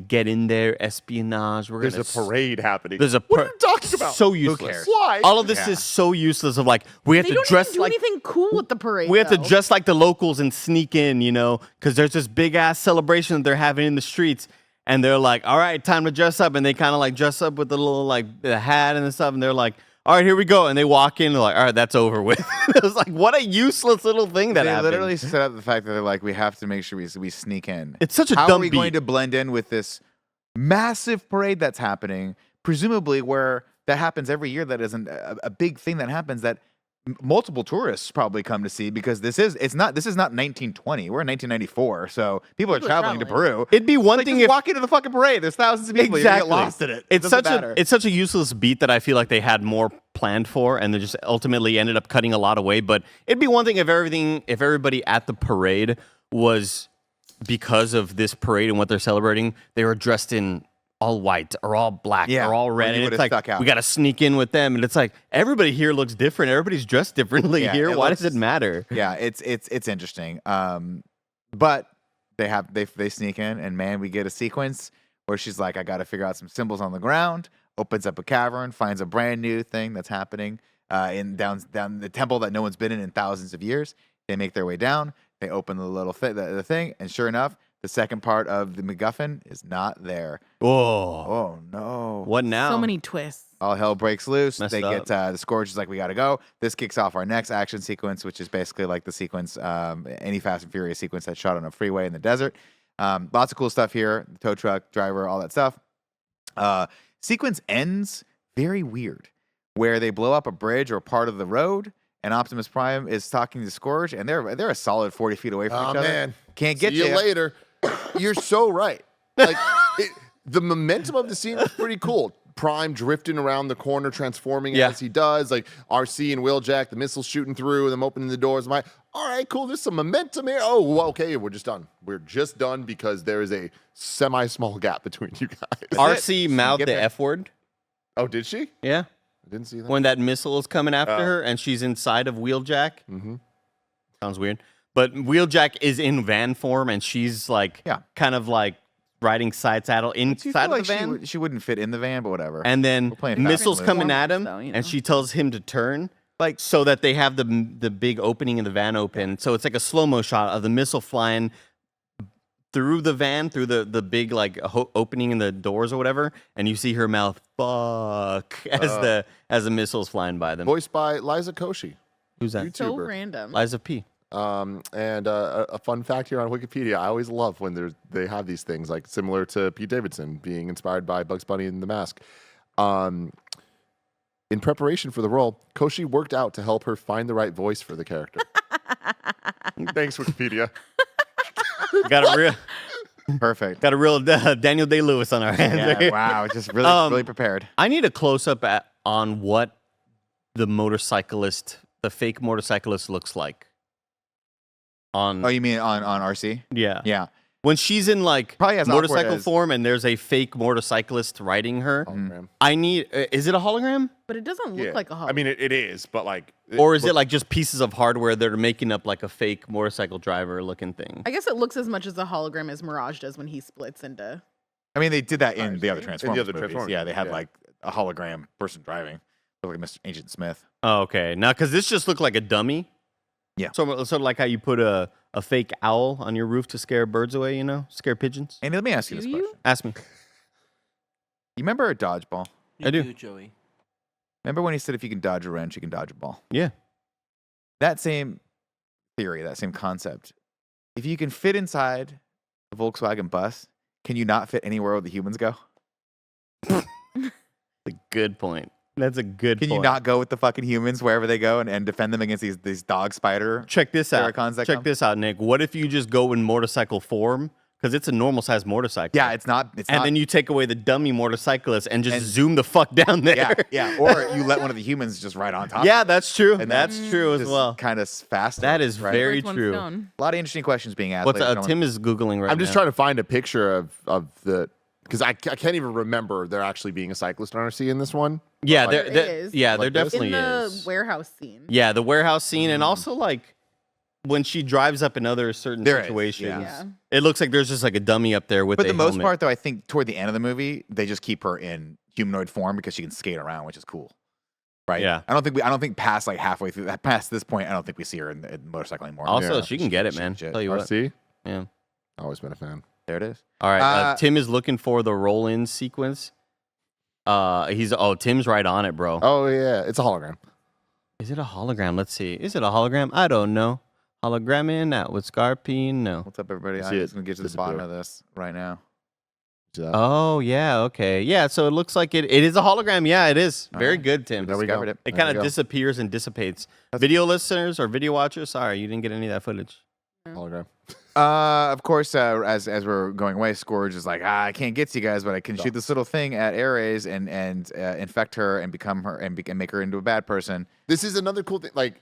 get in there, espionage. There's a parade happening. There's a what are you talking about? So useless. cares? Why? All of this Yeah. is so useless. Of like, we have They to don't dress even do like anything cool with the parade. we have to though. dress like the locals and sneak in, you know, because there's this big ass celebration that they're having in the streets. And they're like, all right, time to dress up. And they kind of like dress up with the little like the hat and stuff. And they're like, all right, here we go. And they walk in. They're like, all right, that's over with. It was like, what a useless little thing that They happened. literally set up the fact that they're like, we have to make sure we sneak in. It's such a How dumb are we beat. going to blend in with this massive parade that's happening? Presumably, where that happens every year. That isn't a big thing that happens that multiple tourists probably come to see because this is not 1920. We're in 1994, so people are traveling to Peru. It'd be one Like, thing just if walk into the fucking parade. There's thousands of people. exactly You get lost in it. It's Doesn't such matter. it's such a useless beat that I feel like they had more planned for, and they just ultimately ended up cutting a lot away. But it'd be one thing if everybody at the parade was, because of this parade and what they're celebrating, they were dressed in all white or all black Yeah, or all or red. you And would've it's like, stuck out. we got to sneak in with them. And it's like, everybody here looks different. Everybody's dressed differently Yeah, here. it Why looks- does it matter? Yeah, it's interesting. But they sneak in, and man, we get a sequence where she's like, I got to figure out some symbols on the ground. Opens up a cavern, finds a brand new thing that's happening in down the temple that no one's been in thousands of years. They make their way down. They open the little the thing, and sure enough, the second part of the MacGuffin is not there. Whoa. Oh no! What now? So many twists. All hell breaks loose. Messed They up. get the Scourge is like, we got to go. This kicks off our next action sequence, which is basically like the sequence, any Fast and Furious sequence that's shot on a freeway in the desert. Lots of cool stuff here. The tow truck driver, all that stuff. Sequence ends very weird, where they blow up a bridge or part of the road, and Optimus Prime is talking to Scourge, and they're a solid 40 feet away from each other. Man, Can't get see you later. You're so right. Like the momentum of the scene is pretty cool. Prime drifting around the corner, transforming as he does. Like RC and Wheeljack, the missiles shooting through, them opening the doors. I'm like, all right, cool. There's some momentum here. Oh, well, okay, we're just done. We're just done because there is a semi-small gap between you guys. RC mouthed the there. F word. Oh, did she? Yeah. I didn't see that. When that missile is coming after her and she's inside of Wheeljack. Mm-hmm. Sounds weird. But Wheeljack is in van form and she's like kind of like riding side saddle inside of the van. She wouldn't fit in the van, but whatever. And then missiles coming at him, though, you know. and she tells him to turn, like so that they have the big opening in the van open. So it's like a slow-mo shot of the missile flying through the van, through the big like opening in the doors or whatever, and you see her mouth "fuck" as the missile's flying by them. Voiced by Liza Koshy. Who's that? YouTuber. So random. Liza P. And a fun fact here on Wikipedia, I always love when they have these things, like similar to Pete Davidson being inspired by Bugs Bunny and the Mask. In preparation for the role, Koshy worked out to help her find the right voice for the character. Thanks, Wikipedia. Got a real Perfect. got a real Daniel Day-Lewis on our hands. Yeah, right? wow, just really prepared. I need a close-up on what the fake motorcyclist looks like. Oh, you mean on RC? Yeah. Yeah. When she's in like Probably as motorcycle awkward as- form and there's a fake motorcyclist riding her, Hologram. I need. Is it a hologram But it doesn't look like a hologram. I mean, it is, but like, or is it like just pieces of hardware that are making up like a fake motorcycle driver looking thing? I guess it looks as much as a hologram as Mirage does when he splits into. I mean, they did that in the other In the Transformers other movies. Transformers Yeah, they had movies, like a hologram person driving, looked like Mr. Agent Smith. Oh, okay. Now, because this just looked like a dummy. Yeah. So sort of like how you put a fake owl on your roof to scare birds away, scare pigeons. And let me ask you this Do you? question: Ask me. You remember a dodgeball? I do. Joey. Remember when he said if you can dodge a wrench, you can dodge a ball? Yeah. That same theory, that same concept. If you can fit inside a Volkswagen bus, can you not fit anywhere where the humans go? That's a good point. That's a good Can point. you not go with the fucking humans wherever they go and defend them against these dog spider? Check this out. Farrakhan's that Check come? this out, Nick. What if you just go in motorcycle form? Because it's a normal sized motorcycle. Yeah, it's not. And then you take away the dummy motorcyclist and just zoom the fuck down there. yeah. Or you let one of the humans just ride on top. Yeah, that's true. And That's true as well. Kind of fast. That is very Birds, one true. stone. A lot of interesting questions being asked. What's ladies and gentlemen. Tim is googling right now. I'm just trying to find a picture of the, because I can't even remember there actually being a cyclist on RC in this one. Yeah, There there is. yeah, there Like this? definitely In the is. warehouse scene. Yeah, the warehouse scene, and also like when she drives up in other certain There is, situations. Yeah. It looks like there's just like a dummy up there with But a the most helmet. part, though, I think toward the end of the movie, they just keep her in humanoid form because she can skate around, which is cool. Right? Yeah. I don't think past like halfway through that, past this point, I don't think we see her in the motorcycle anymore. Also, Yeah. she can get it, man. Shit. Tell you what. RC? Yeah. Always been a fan. There it is. All right. Uh, Tim is looking for the roll-in sequence. Tim's right on it, bro. Oh, yeah. It's a hologram. Is it a hologram? Let's see. Is it a hologram? I don't know. Hologram in, out with Scarpine? No. What's up, everybody? I I'm see just it. going to get to the Disappear. bottom of this right now. See that? Oh, yeah, okay. Yeah, so it looks like it is a hologram. Yeah, it is. Very right. good, Tim. There we go. Discovered it. It There kind we of go. disappears and dissipates. Video listeners or video watchers, sorry, you didn't get any of that footage. Hologram. Of course, as we're going away, Scourge is like, I can't get to you guys, but I can shoot this little thing at Ares and infect her and become her and make her into a bad person. This is another cool thing. Like,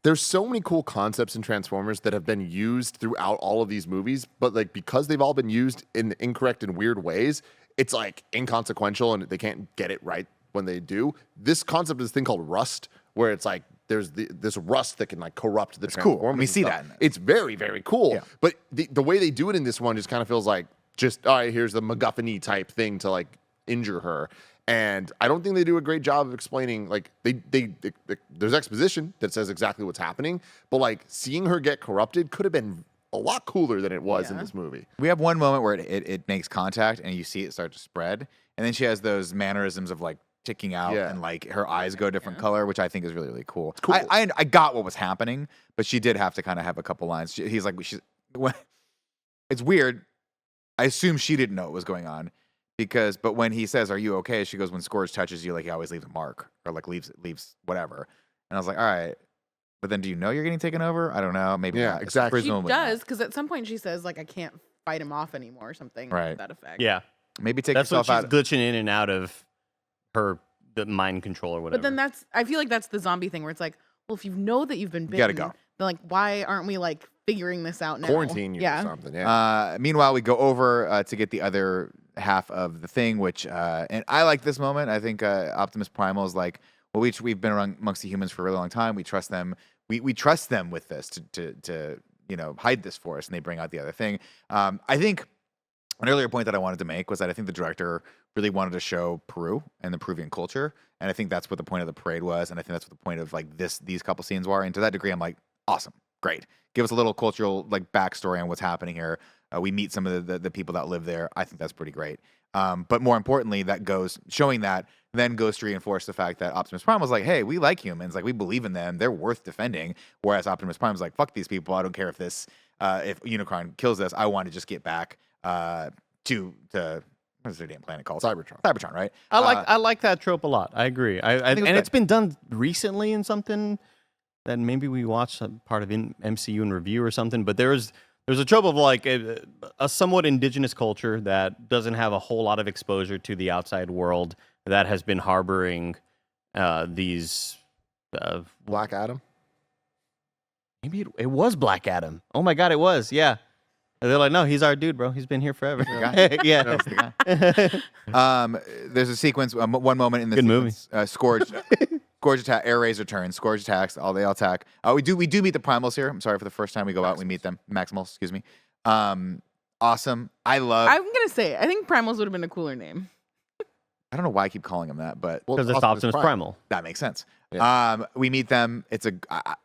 there's so many cool concepts in Transformers that have been used throughout all of these movies, but like because they've all been used in incorrect and weird ways, it's like inconsequential and they can't get it right when they do. This concept is this thing called rust, where it's like there's this rust that can like corrupt the cool. Transformers. We and see stuff. that in this. It's very, very cool. Yeah. But the way they do it in this one just kind of feels like just, all right, here's the MacGuffin-y type thing to like injure her. And I don't think they do a great job of explaining, like, there's exposition that says exactly what's happening, but like seeing her get corrupted could have been a lot cooler than it was in Yeah. this movie. We have one moment where it makes contact and you see it start to spread, and then she has those mannerisms of like ticking out Yeah. and like her eyes go a different color, which I think is really, really cool. cool. I got what was happening, but she did have to kind of have a couple lines. He's like, it's weird. I assume she didn't know what was going on but when he says, "Are you okay?" She goes, "When Scourge touches you, like he always leaves a mark or like leaves whatever." And I was like, "All right." But then, do you know you're getting taken over? I don't know. Maybe Yeah, not. exactly. She Presumably not. does, because at some point she says, like, I can't fight him off anymore or something Right. to that effect. Yeah, Maybe take that's when yourself she's out. glitching in and out of the mind control or whatever. But then I feel like that's the zombie thing where it's like, well, if you know that you've been You gotta bitten, go. then like, why aren't we like figuring this out now? Quarantine you Yeah. or something. Yeah. Meanwhile, we go over to get the other half of the thing, which and I like this moment. I think Optimus Primal is like, well, we've been amongst the humans for a really long time. We trust them. We trust them with this to hide this for us, and they bring out the other thing. I think an earlier point that I wanted to make was that I think the director really wanted to show Peru and the Peruvian culture, and I think that's what the point of the parade was, and I think that's what the point of like these couple scenes were. And to that degree, I'm like, awesome, great. Give us a little cultural like backstory on what's happening here. We meet some of the people that live there. I think that's pretty great. But more importantly, showing that then goes to reinforce the fact that Optimus Prime was like, hey, we like humans. Like, we believe in them. They're worth defending. Whereas Optimus Prime was like, fuck these people. I don't care if if Unicron kills us. I want to just get back to what's their damn planet called? Cybertron, right? I like that trope a lot. I agree. think it's and it's good. been done recently in something that maybe we watched a part of MCU in review or something. But there's a trope of like a somewhat indigenous culture that doesn't have a whole lot of exposure to the outside world that has been harboring these. Black Adam. Maybe it was Black Adam. Oh my God, it was. Yeah. And they're like, no, he's our dude, bro. He's been here forever. guy. Yeah. That's the guy. There's a sequence, one moment in the Good movie. sequence, Scourge attack, Air Razor turns, Scourge attacks, they all attack. We do meet the Primals here. I'm sorry, for the first time we go out, we meet them. Maximals, excuse me. Awesome. I'm gonna say, I think Primals would have been a cooler name. I don't know why I keep calling them that, but Because it's Optimus Primal. that makes sense. Yeah. We meet them.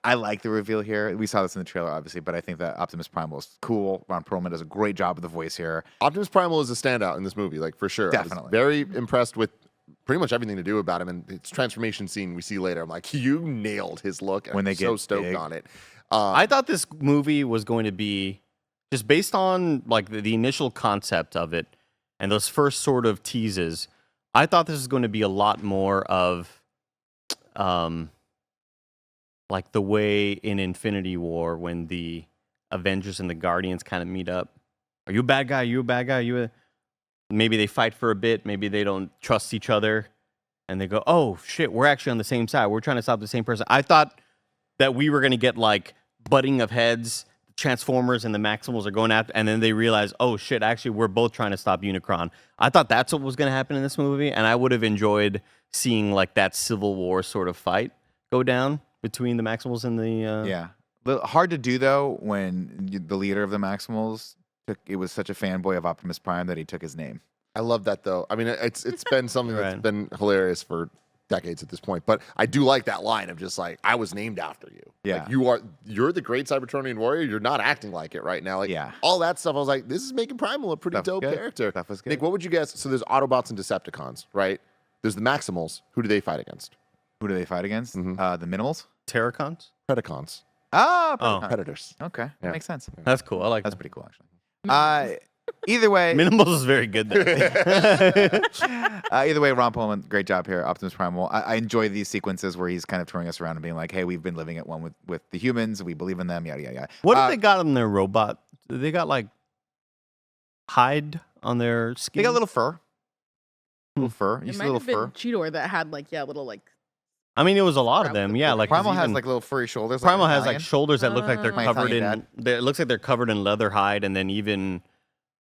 I like the reveal here. We saw this in the trailer, obviously, but I think that Optimus Primal is cool. Ron Perlman does a great job with the voice here. Optimus Primal is a standout in this movie, like for sure. I Definitely. was very impressed with pretty much everything to do about him, and his transformation scene we see later. I'm like, you nailed his look. And When they I'm so get stoked big. on it. I thought this movie was going to be just based on like the initial concept of it and those first sort of teases. I thought this was going to be a lot more of, like the way in Infinity War when the Avengers and the Guardians kind of meet up. Are you a bad guy? Are you a bad guy? Maybe they fight for a bit. Maybe they don't trust each other, and they go, "Oh shit, we're actually on the same side. We're trying to stop the same person." I thought that we were going to get like butting of heads. Transformers and the Maximals are going after, and then they realize, oh shit, actually we're both trying to stop Unicron. I thought that's what was going to happen in this movie, and I would have enjoyed seeing like that Civil War sort of fight go down between the Maximals and the. Yeah, hard to do though when the leader of the Maximals was such a fanboy of Optimus Prime that he took his name. I love that though. I mean, it's been something that's Right. been hilarious for decades at this point. But I do like that line of just like, I was named after you. Yeah. Like you're the great Cybertronian warrior. You're not acting like it right now. Like Yeah. all that stuff. I was like, this is making Primal a pretty Stuff was dope good. character. Stuff was good. Nick, what would you guess? So there's Autobots and Decepticons, right? There's the Maximals. Who do they fight against? Who do they fight against? Mhm. The Minimals. Terracons? Predacons. Ah, Oh. Predators. okay, Yeah. that makes sense. That's cool. I like That's that. pretty cool, actually. Either way, Minimals is very good there. either way, Ron Perlman, great job here. Optimus Primal. I enjoy these sequences where he's kind of touring us around and being like, "Hey, we've been living at one with the humans. We believe in them." Yada yada yada. What have they got on their robot? They got like hide on their skin. They got a little fur. Little fur. You It see might little have been fur. Cheetor that had like little like. I mean, it was a lot of Primal- them. Yeah, like Primal has even- like little furry shoulders. Primal an has like Italian. shoulders that look like they're My covered Italian in. It looks like they're covered in leather hide, and then even,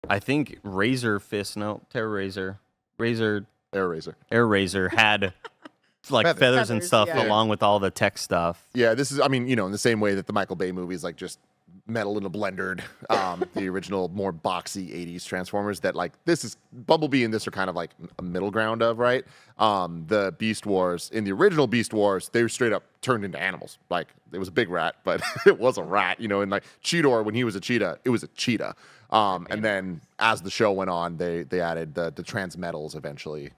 I think Razor Fist, no, Terror Razor, Air Razor. Air Razor had like Feathers. feathers and Feathers, stuff yeah. along with all the tech stuff. Yeah, this is, I mean, in the same way that the Michael Bay movie is like just metal in a blender, the original more boxy 80s Transformers, that like this is Bumblebee and this are kind of like a middle ground of, right? The Beast Wars, in the original Beast Wars, they were straight up turned into animals. Like it was a big rat, but it was a rat, and like Cheetor, when he was a cheetah, it was a cheetah. And then as the show went on, they added the Transmetals eventually,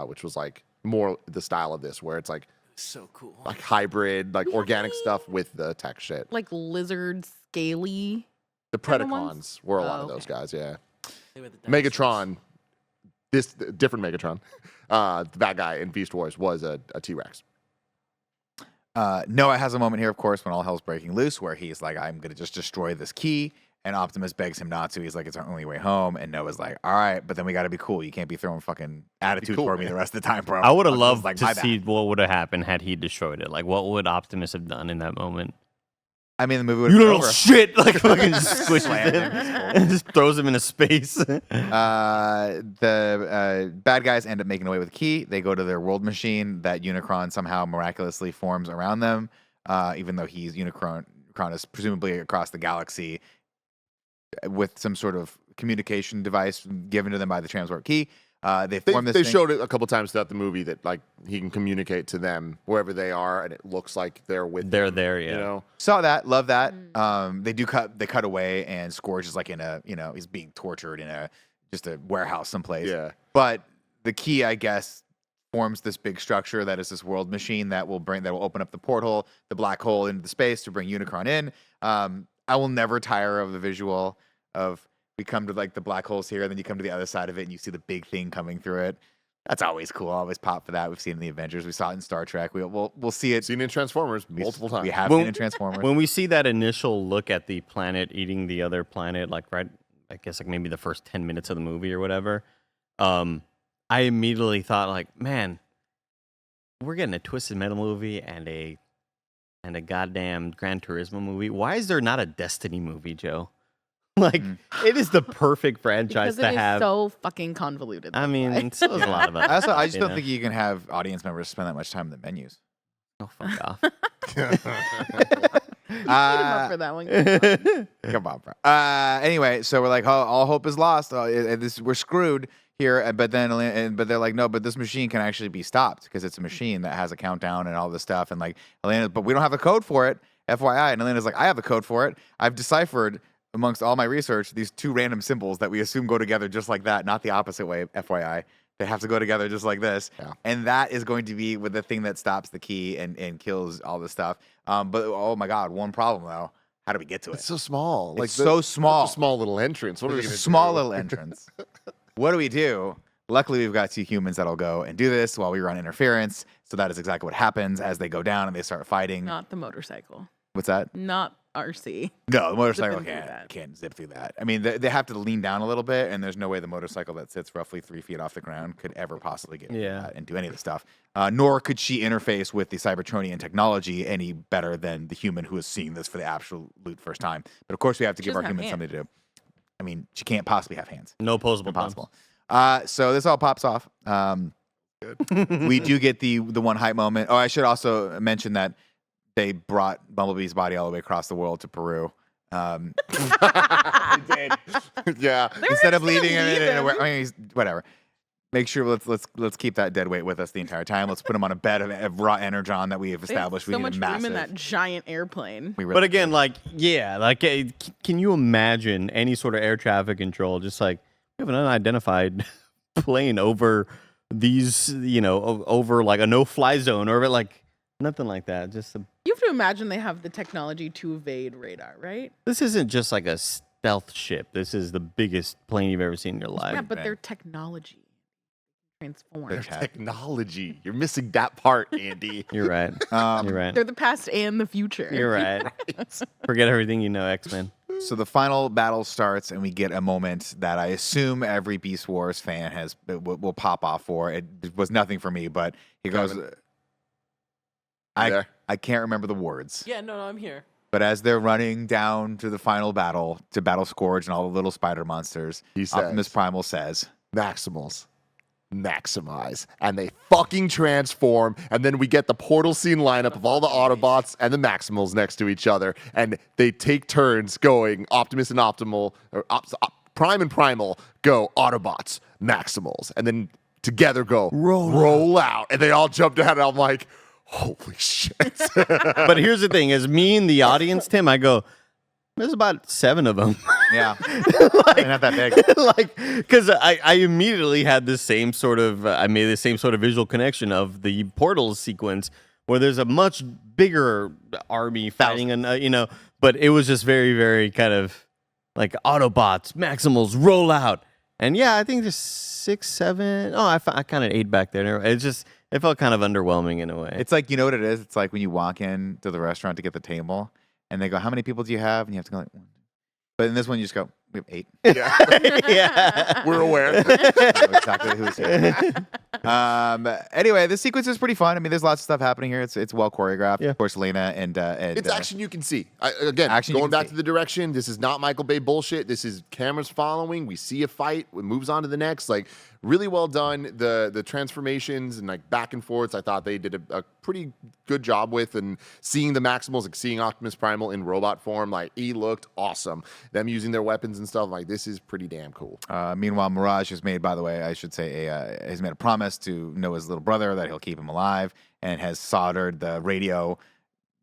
which was like more the style of this, where it's like So cool. hybrid, like organic stuff with the tech shit. Like lizard scaly. The kinda Predacons ones? were a lot Oh, of those okay. guys, yeah. They were the dinosaurs. Megatron this different Megatron, the bad guy in Beast Wars, was a T-Rex. Noah has a moment here, of course, when all hell's breaking loose, where he's like, I'm going to just destroy this key. And Optimus begs him not to. He's like, it's our only way home. And Noah's like, all right, but then we got to be cool. You can't be throwing fucking attitude cool, toward me man. the rest of the time, bro. I would have Optimus is loved "My to bad." see what would have happened had he destroyed it. Like, what would Optimus have done in that moment? I mean, the movie would You have been little over. shit! Like, fucking just squishes Slammed him him. and just throws him into space. The bad guys end up making away with the key. They go to their world machine that Unicron somehow miraculously forms around them, even though Unicron is presumably across the galaxy with some sort of communication device given to them by the Transwarp key. They form this They thing. showed it a couple times throughout the movie that like he can communicate to them wherever they are, and it looks like they're with They're him, there, yeah. You know? Saw that, love that. They cut away, and Scourge is like in a, he's being tortured in just a warehouse someplace. Yeah. But the key, I guess, forms this big structure that is this world machine that will open up the portal, the black hole into the space to bring Unicron in. I will never tire of the visual of we come to like the black holes here, and then you come to the other side of it, and you see the big thing coming through it. That's always cool. I always pop for that. We've seen it in the Avengers. We saw it in Star Trek. We'll see it. Seen in Transformers multiple times. We have When- seen it in Transformers. When we see that initial look at the planet eating the other planet, like right, I guess like maybe the first 10 minutes of the movie or whatever, I immediately thought like, man, we're getting a Twisted Metal movie and a goddamn Gran Turismo movie. Why is there not a Destiny movie, Joe? Like, it is the perfect franchise Because it to is have. so fucking convoluted. I that's mean, why. so is a lot of us. I just you don't know? think you can have audience members spend that much time in the menus. Oh, fuck off. Beat him up for that one. Come on, bro. Anyway, so we're like, oh, all hope is lost. We're screwed here. But they're like, no, but this machine can actually be stopped because it's a machine that has a countdown and all this stuff. And like, Elena, but we don't have a code for it, FYI. And Elena's like, I have a code for it. I've deciphered amongst all my research these two random symbols that we assume go together just like that, not the opposite way, FYI. They have to go together just like this. Yeah. And that is going to be with the thing that stops the key and kills all this stuff. But oh my God, one problem though. How do we get to It's it? so small. It's so small. Such a small little entrance. What are we There's gonna a small do? little entrance. What do we do? Luckily, we've got two humans that'll go and do this while we run interference. So that is exactly what happens as they go down and they start fighting. Not the motorcycle. What's that? Not RC. No, the motorcycle Zipping through that. can't zip through that. I mean, they have to lean down a little bit, and there's no way the motorcycle that sits roughly 3 feet off the ground could ever possibly get and do any of the stuff. Nor could she interface with the Cybertronian technology any better than the human who is seeing this for the absolute first time. But of course, we have to She give our doesn't have humans something to do. I mean, she can't possibly have hands. No posable Impossible. So this all pops off. We do get the one hype moment. Oh, I should also mention that they brought Bumblebee's body all the way across the world to Peru. They did. Yeah. Instead of gonna leaving still him leave in him. whatever. Make sure let's keep that dead weight with us the entire time. Let's put him on a bed of raw energon that we have They have established. so we need much a room massive. in that giant airplane. We really But again, do. like, yeah, like, can you imagine any sort of air traffic control? Just like, we have an unidentified plane over these, over like a no-fly zone or like nothing like that. Just You have to imagine they have the technology to evade radar, right? this isn't just like a stealth ship. This is the biggest plane you've ever seen in your life. Yeah, but man. their technology transform. Their tech. Technology. You're missing that part, Andy. You're right. You're right. They're the past and the future. You're right. Forget everything you know, X-Men. So the final battle starts, and we get a moment that I assume every Beast Wars fan will pop off for. It was nothing for me, but he goes. You there? I can't remember the words. Yeah, no, I'm here. But as they're running down to the final battle, to battle Scourge and all the little spider monsters, He Optimus says- Primal says, Maximals. Maximize. And they fucking transform. And then we get the portal scene lineup of all the Autobots and the Maximals next to each other. And they take turns going Optimus and Optimal, or Prime and Primal go Autobots, Maximals. And then together go roll out. And they all jump down. And I'm like, holy shit. But here's the thing: as me and the audience, Tim, I go, "There's about 7 of them." "Yeah, not that big." Like, because I immediately had the same sort of, I made the same sort of visual connection of the portals sequence where there's a much bigger army fighting, and but it was just very, very kind of like Autobots, Maximals, roll out, And yeah, I think just 6, 7. Oh, I kind of ate back there. It felt kind of underwhelming in a way. It's like, you know what it is? It's like when you walk in to the restaurant to get the table, and they go, "How many people do you have?" And you have to go like, "1." But in this one, you just go, "We have 8." Yeah. yeah. We're aware. I know exactly who's here. Anyway, this sequence is pretty fun. I mean, there's lots of stuff happening here. It's well choreographed. Yeah. Of course, Lena and It's action you can see. Again, Action you going can back see. to the direction, this is not Michael Bay bullshit. This is cameras following. We see a fight. It moves on to the next. Like, really well done. The transformations and like back and forths, I thought they did a pretty good job with. And seeing the Maximals, like seeing Optimus Primal in robot form, like he looked awesome. Them using their weapons and stuff, like this is pretty damn cool. Meanwhile, Mirage has made, by the way, I should say, has made a promise to Noah's little brother that he'll keep him alive, and has soldered the radio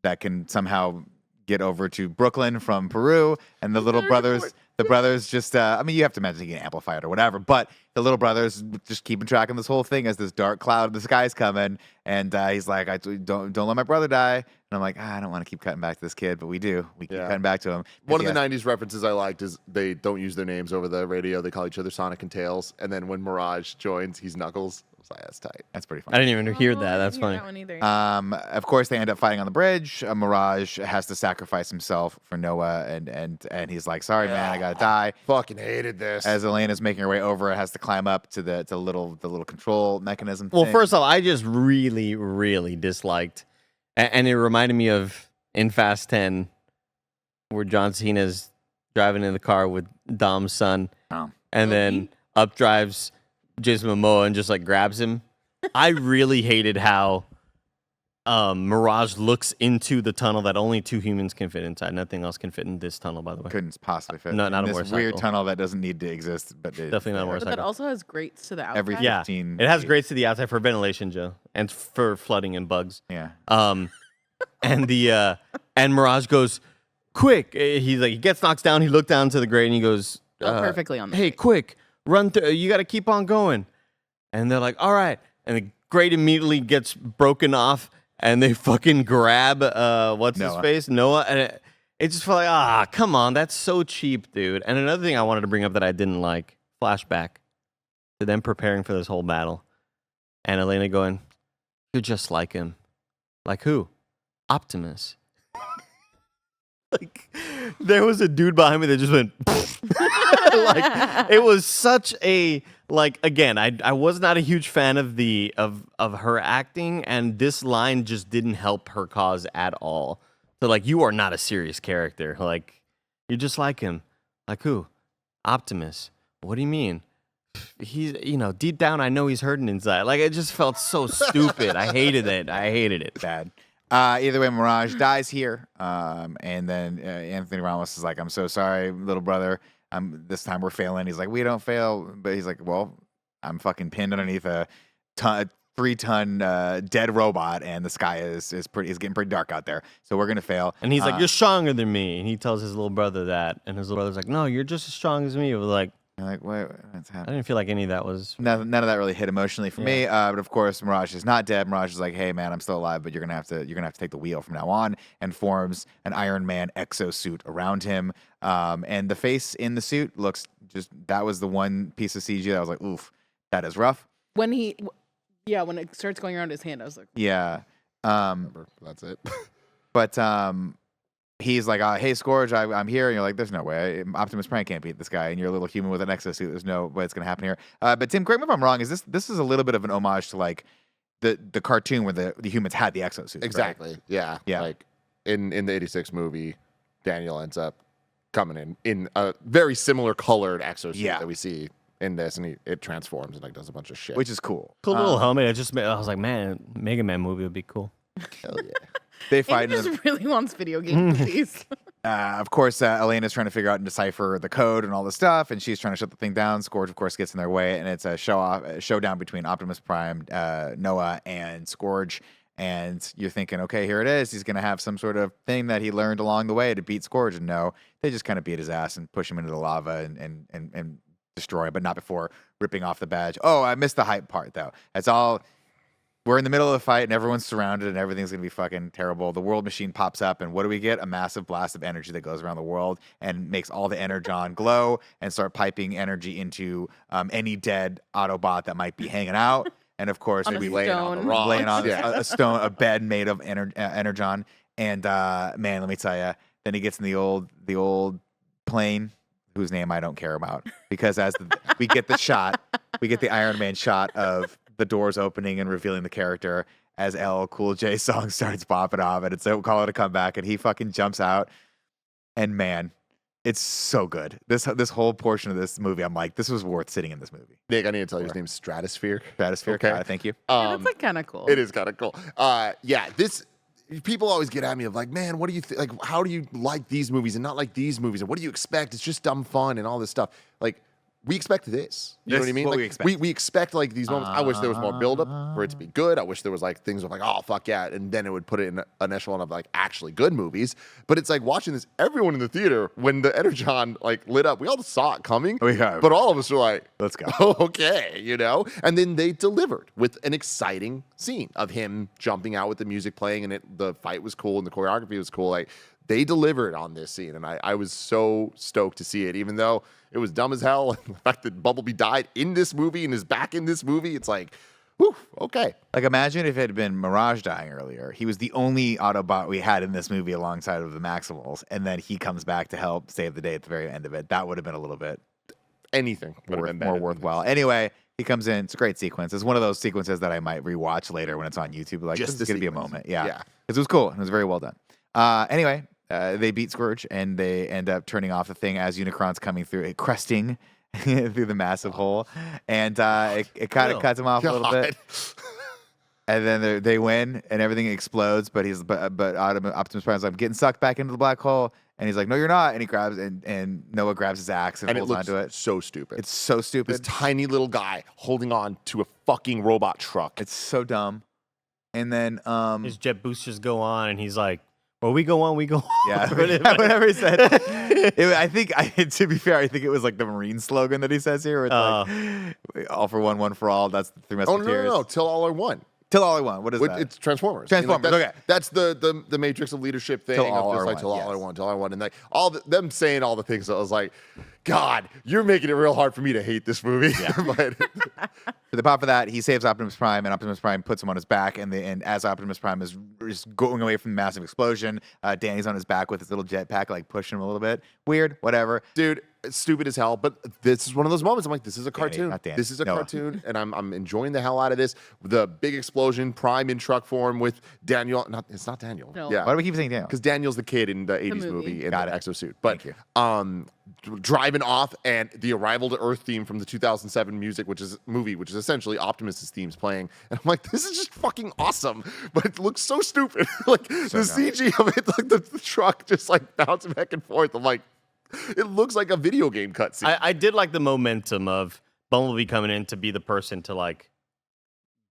that can somehow get over to Brooklyn from Peru. And the little brothers just, I mean, you have to imagine he can amplify it or whatever, but the little brothers just keeping track of this whole thing as this dark cloud in the sky's coming. And he's like, don't let my brother die. And I'm like, I don't want to keep cutting back to this kid, but we do. We keep cutting back to him. One of the 90s references I liked is they don't use their names over the radio. They call each other Sonic and Tails. And then when Mirage joins, he's Knuckles. I was like, that's tight. That's pretty I fun. didn't even hear that. That's funny. That one either. Of course, they end up fighting on the bridge. Mirage has to sacrifice himself for Noah, and he's like, "Sorry, man, I gotta die." Fucking hated this. As Elena's making her way over, has to climb up to the little control mechanism. Well, thing. first off, I just really, really disliked, and it reminded me of in Fast 10, where John Cena's driving in the car with Dom's son, and then up drives Jason Momoa and just like grabs him. I really hated how Mirage looks into the tunnel that only 2 humans can fit inside. Nothing else can fit in this tunnel, by the way. couldn't possibly fit. No, in not a this motorcycle. weird tunnel that doesn't need to exist, but Definitely not a But motorcycle. that also has grates to the outside. Every Yeah, 15 it has feet. grates to the outside for ventilation, Joe, and for flooding and bugs. Yeah. And the and Mirage goes, "Quick!" He's like, he gets knocked down. He looked down to the grate and he goes, Fell perfectly on the "Hey, grate. quick, run through! You got to keep on going." And they're like, "All right." And the grate immediately gets broken off, and they fucking grab what's his Noah. face, Noah, and it just felt like, come on, that's so cheap, dude. And another thing I wanted to bring up that I didn't like, flashback to them preparing for this whole battle, and Elena going, "You're just like him." Like who? Optimus. Like there was a dude behind me that just went like it was such a like again, I was not a huge fan of the of her acting, and this line just didn't help her cause at all. So like, you are not a serious character. Like, you're just like him. Like who? Optimus. What do you mean? He's, deep down I know he's hurting inside. Like, it just felt so stupid. I hated it. Bad. Either way, Mirage dies here, and then Anthony Ramos is like, "I'm so sorry, little brother. This time we're failing." He's like, "We don't fail," but he's like, "Well, I'm fucking pinned underneath a 3-ton dead robot, and the sky is getting pretty dark out there, so we're gonna fail." And he's like, "You're stronger than me." And he tells his little brother that, and his little brother's like, "No, you're just as strong as me." It was like, You're like, what's I happening? didn't feel like any of that was. None of that really hit emotionally for me. But of course, Mirage is not dead. Mirage is like, "Hey man, I'm still alive, but you're gonna have to take the wheel from now on," and forms an Iron Man exosuit around him. And the face in the suit looks that was the one piece of CG that I was like, "Oof, that is rough." When it starts going around his hand, I was like, Yeah. That's it. But he's like, "Hey, Scourge, I'm here." And you're like, "There's no way. Optimus Prime can't beat this guy. And you're a little human with an exosuit. There's no way it's going to happen here." But Tim, correct me if I'm wrong. This is a little bit of an homage to like the cartoon where the humans had the exosuits. Right? Exactly. Yeah. Yeah. Like in the 86 movie, Daniel ends up coming in a very similar colored exosuit that we see in this, and it transforms and like does a bunch of shit. Which is cool. Cool little helmet. I was like, man, Mega Man movie would be cool. Hell yeah. They he fight. just really wants video game movies. Of course, Elena's trying to figure out and decipher the code and all this stuff, and she's trying to shut the thing down. Scourge, of course, gets in their way, and it's a showdown between Optimus Prime, Noah, and Scourge. And you're thinking, okay, here it is. He's going to have some sort of thing that he learned along the way to beat Scourge. And no, they just kind of beat his ass and push him into the lava and destroy him, but not before ripping off the badge. Oh, I missed the hype part, though. That's all. we're in the middle of the fight and everyone's surrounded and everything's going to be fucking terrible. The world machine pops up and what do we get? A massive blast of energy that goes around the world and makes all the energon glow and start piping energy into any dead Autobot that might be hanging out. And of course, On a we laying on the stone. rocks. laying on Yeah. a stone, a bed made of energon. And man, let me tell you, then he gets in the old plane whose name I don't care about because we get the Iron Man shot of the doors opening and revealing the character as LL Cool J song starts popping off and it's call it a comeback and he fucking jumps out and man, it's so good. This whole portion of this movie, I'm like, this was worth sitting in this movie. Nick, I need to tell you his name's Stratosphere. Stratosphere, Okay. got it, thank you. Yeah, that's like kind of cool. It is kind of cool. Yeah, this people always get at me of like, man, what do you like? How do you like these movies and not like these movies? And what do you expect? It's just dumb fun and all this stuff. Like, we expect this. You know This what I is mean? what Like, we expect. we expect like these moments. I wish there was more buildup for it to be good. I wish there was like things of like, oh fuck yeah, and then it would put it in an echelon of like actually good movies. But it's like watching this. Everyone in the theater when the Energon like lit up, we all saw it coming. We have. But all of us were like, Let's go. oh, okay, you know? And then they delivered with an exciting scene of him jumping out with the music playing and the fight was cool and the choreography was cool. Like, they delivered on this scene, and I was so stoked to see it, even though it was dumb as hell. And the fact that Bumblebee died in this movie and is back in this movie, it's like, whew, okay. Like, imagine if it had been Mirage dying earlier. He was the only Autobot we had in this movie alongside of the Maximals, and then he comes back to help save the day at the very end of it. That would have been a little bit Anything would have been better more than worthwhile. Anyway, he comes in. It's a great sequence. It's one of those sequences that I might rewatch later when it's on YouTube. Like, Just this is the going to be a sequence. moment. Yeah. Yeah. Because it was cool. And it was very well done. Anyway, they beat Scourge, and they end up turning off the thing as Unicron's coming through, cresting through the massive hole. And it kind of Ew. cuts him off a little bit. And then they win, and everything explodes. But Optimus Prime's like, I'm getting sucked back into the black hole. And he's like, no, you're not. And he grabs, and Noah grabs his axe and And it holds looks onto it. so stupid. It's so this stupid. tiny little guy holding on to a fucking robot truck. It's so dumb. And then, His jet boosters go on, and he's like, "Well, we go on, we go on." yeah, Whatever. whatever he said. To be fair, I think it was like the Marine slogan that he says here. Where it's like, all for one for all. That's the Three Oh, Musketeers. no. Till all are one. Till all I want. What is that? It's Transformers. Transformers, that's, okay. That's the matrix of leadership thing. Till all of just are like, one, till all yes. are one, till all are one. And like them saying all the things, I was like, God, you're making it real hard for me to hate this movie. But For the pop of that, he saves Optimus Prime, and Optimus Prime puts him on his back. And as Optimus Prime is going away from the massive explosion, Danny's on his back with his little jetpack, like pushing him a little bit. Weird, whatever. dude, it's stupid as hell. But this is one of those moments. I'm like, this is a cartoon. not Danny. This is a Noah. cartoon, and I'm enjoying the hell out of this. The big explosion, Prime in truck form with Daniel. It's not Daniel. No. Yeah. Why do we keep saying Daniel? Because Daniel's the kid in the 80s movie. movie in Got the it. exosuit. But Thank driving off and the Arrival to Earth theme from the 2007 which is essentially Optimus's themes playing. And I'm like, this is just fucking awesome. But it looks so stupid. Like the dumb. CG of it, like the truck just like bouncing back and forth. I'm like, it looks like a video game cutscene. I did like the momentum of Bumblebee coming in to be the person to like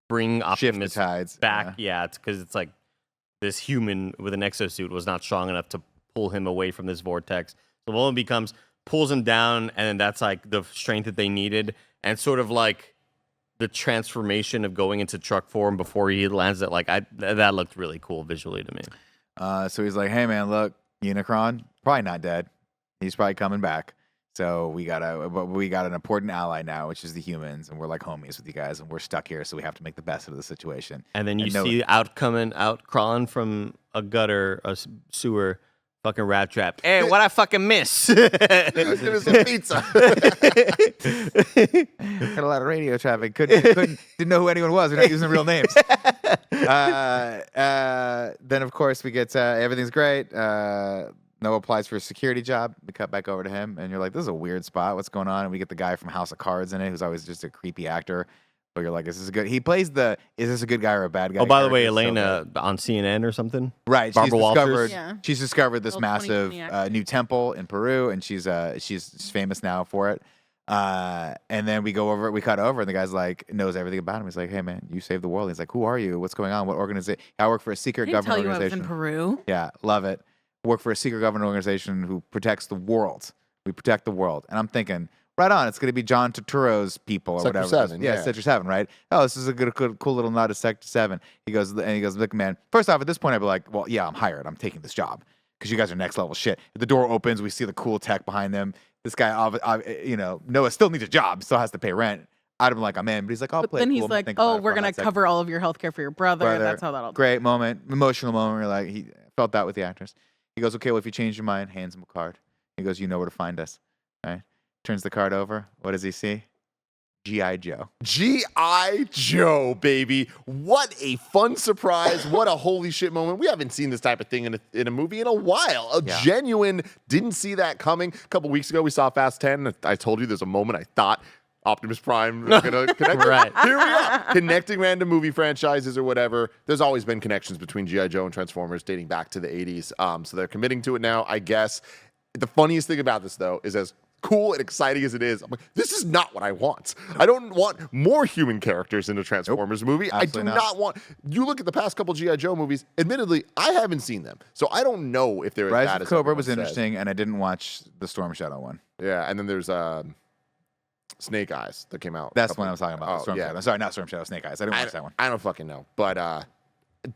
bring Shift the Optimus tides. back. Yeah, it's because it's like this human with an exosuit was not strong enough to pull him away from this vortex. So Bumblebee pulls him down, and then that's like the strength that they needed, and sort of like the transformation of going into truck form before he lands it. Like that looked really cool visually to me. So he's like, hey, man, look, Unicron, probably not dead. He's probably coming back. So we got an important ally now, which is the humans, and we're like homies with you guys, and we're stuck here, so we have to make the best of the situation. And then you Noah- see out crawling from a gutter, sewer, fucking rat trap. Hey, what I fucking miss? It was a pizza. Had a lot of radio traffic. Didn't know who anyone was. We're not using real names. Then of course we get everything's great. Noah applies for a security job. We cut back over to him, and you're like, "This is a weird spot. What's going on?" And we get the guy from House of Cards in it, who's always just a creepy actor. But you're like, "This is good." He plays the "Is this a good guy or a bad guy?" Oh, by the way, character so Elena good. on CNN or something. Right? Barbara Walters? Yeah. She's discovered this Old massive 2020 actor. new temple in Peru, and she's famous now for it. And then we cut over, and the guy's like knows everything about him. He's like, "Hey man, you saved the world." He's like, "Who are you? What's going on? What organization?" I work for a secret I didn't tell government you I was in organization. Peru. Yeah, love it. Work for a secret government organization who protects the world. We protect the world. And I'm thinking, right on. It's going to be John Turturro's people or Sector whatever. 7, yeah, yeah. Sector 7, right? Oh, this is a good, cool little nod to Sector 7. He goes, look, man, first off, at this point, I'd be like, well, yeah, I'm hired. I'm taking this job because you guys are next level shit. The door opens. We see the cool tech behind them. This guy, Noah still needs a job, still has to pay rent. I'd have been like, I'm in. But he's like, I'll But play then it he's cool. like, Think about oh, it we're for a gonna hot second." cover all of your healthcare for your brother. And that's how that'll. Great moment, emotional moment. We're like, he felt that with the actress. He goes, okay, well, if you change your mind, hands him a card. He goes, you know where to find us. All right. Turns the card over. What does he see? G.I. Joe. G.I. Joe, baby. What a fun surprise. What a holy shit moment. We haven't seen this type of thing in a movie in a while. Genuine, didn't see that coming. A couple weeks ago, we saw Fast 10. I told you there's a moment I thought Optimus Prime was going to connect. Right. Here we are. Connecting random movie franchises or whatever. There's always been connections between G.I. Joe and Transformers dating back to the 80s. So they're committing to it now, I guess. The funniest thing about this, though, is as cool and exciting as it is, I'm like, this is not what I want. I don't want more human characters in a Transformers movie. I do not want. You look at the past couple G.I. Joe movies, admittedly, I haven't seen them. So I don't know if they're Rise as bad of as Cobra everyone was says. interesting, and I didn't watch the Storm Shadow one. Yeah, and then there's Snake Eyes that came out. That's the one I was talking about. Oh, Storm yeah. Shadow. Sorry, not Storm Shadow, Snake Eyes. I didn't watch that one. I don't fucking know. But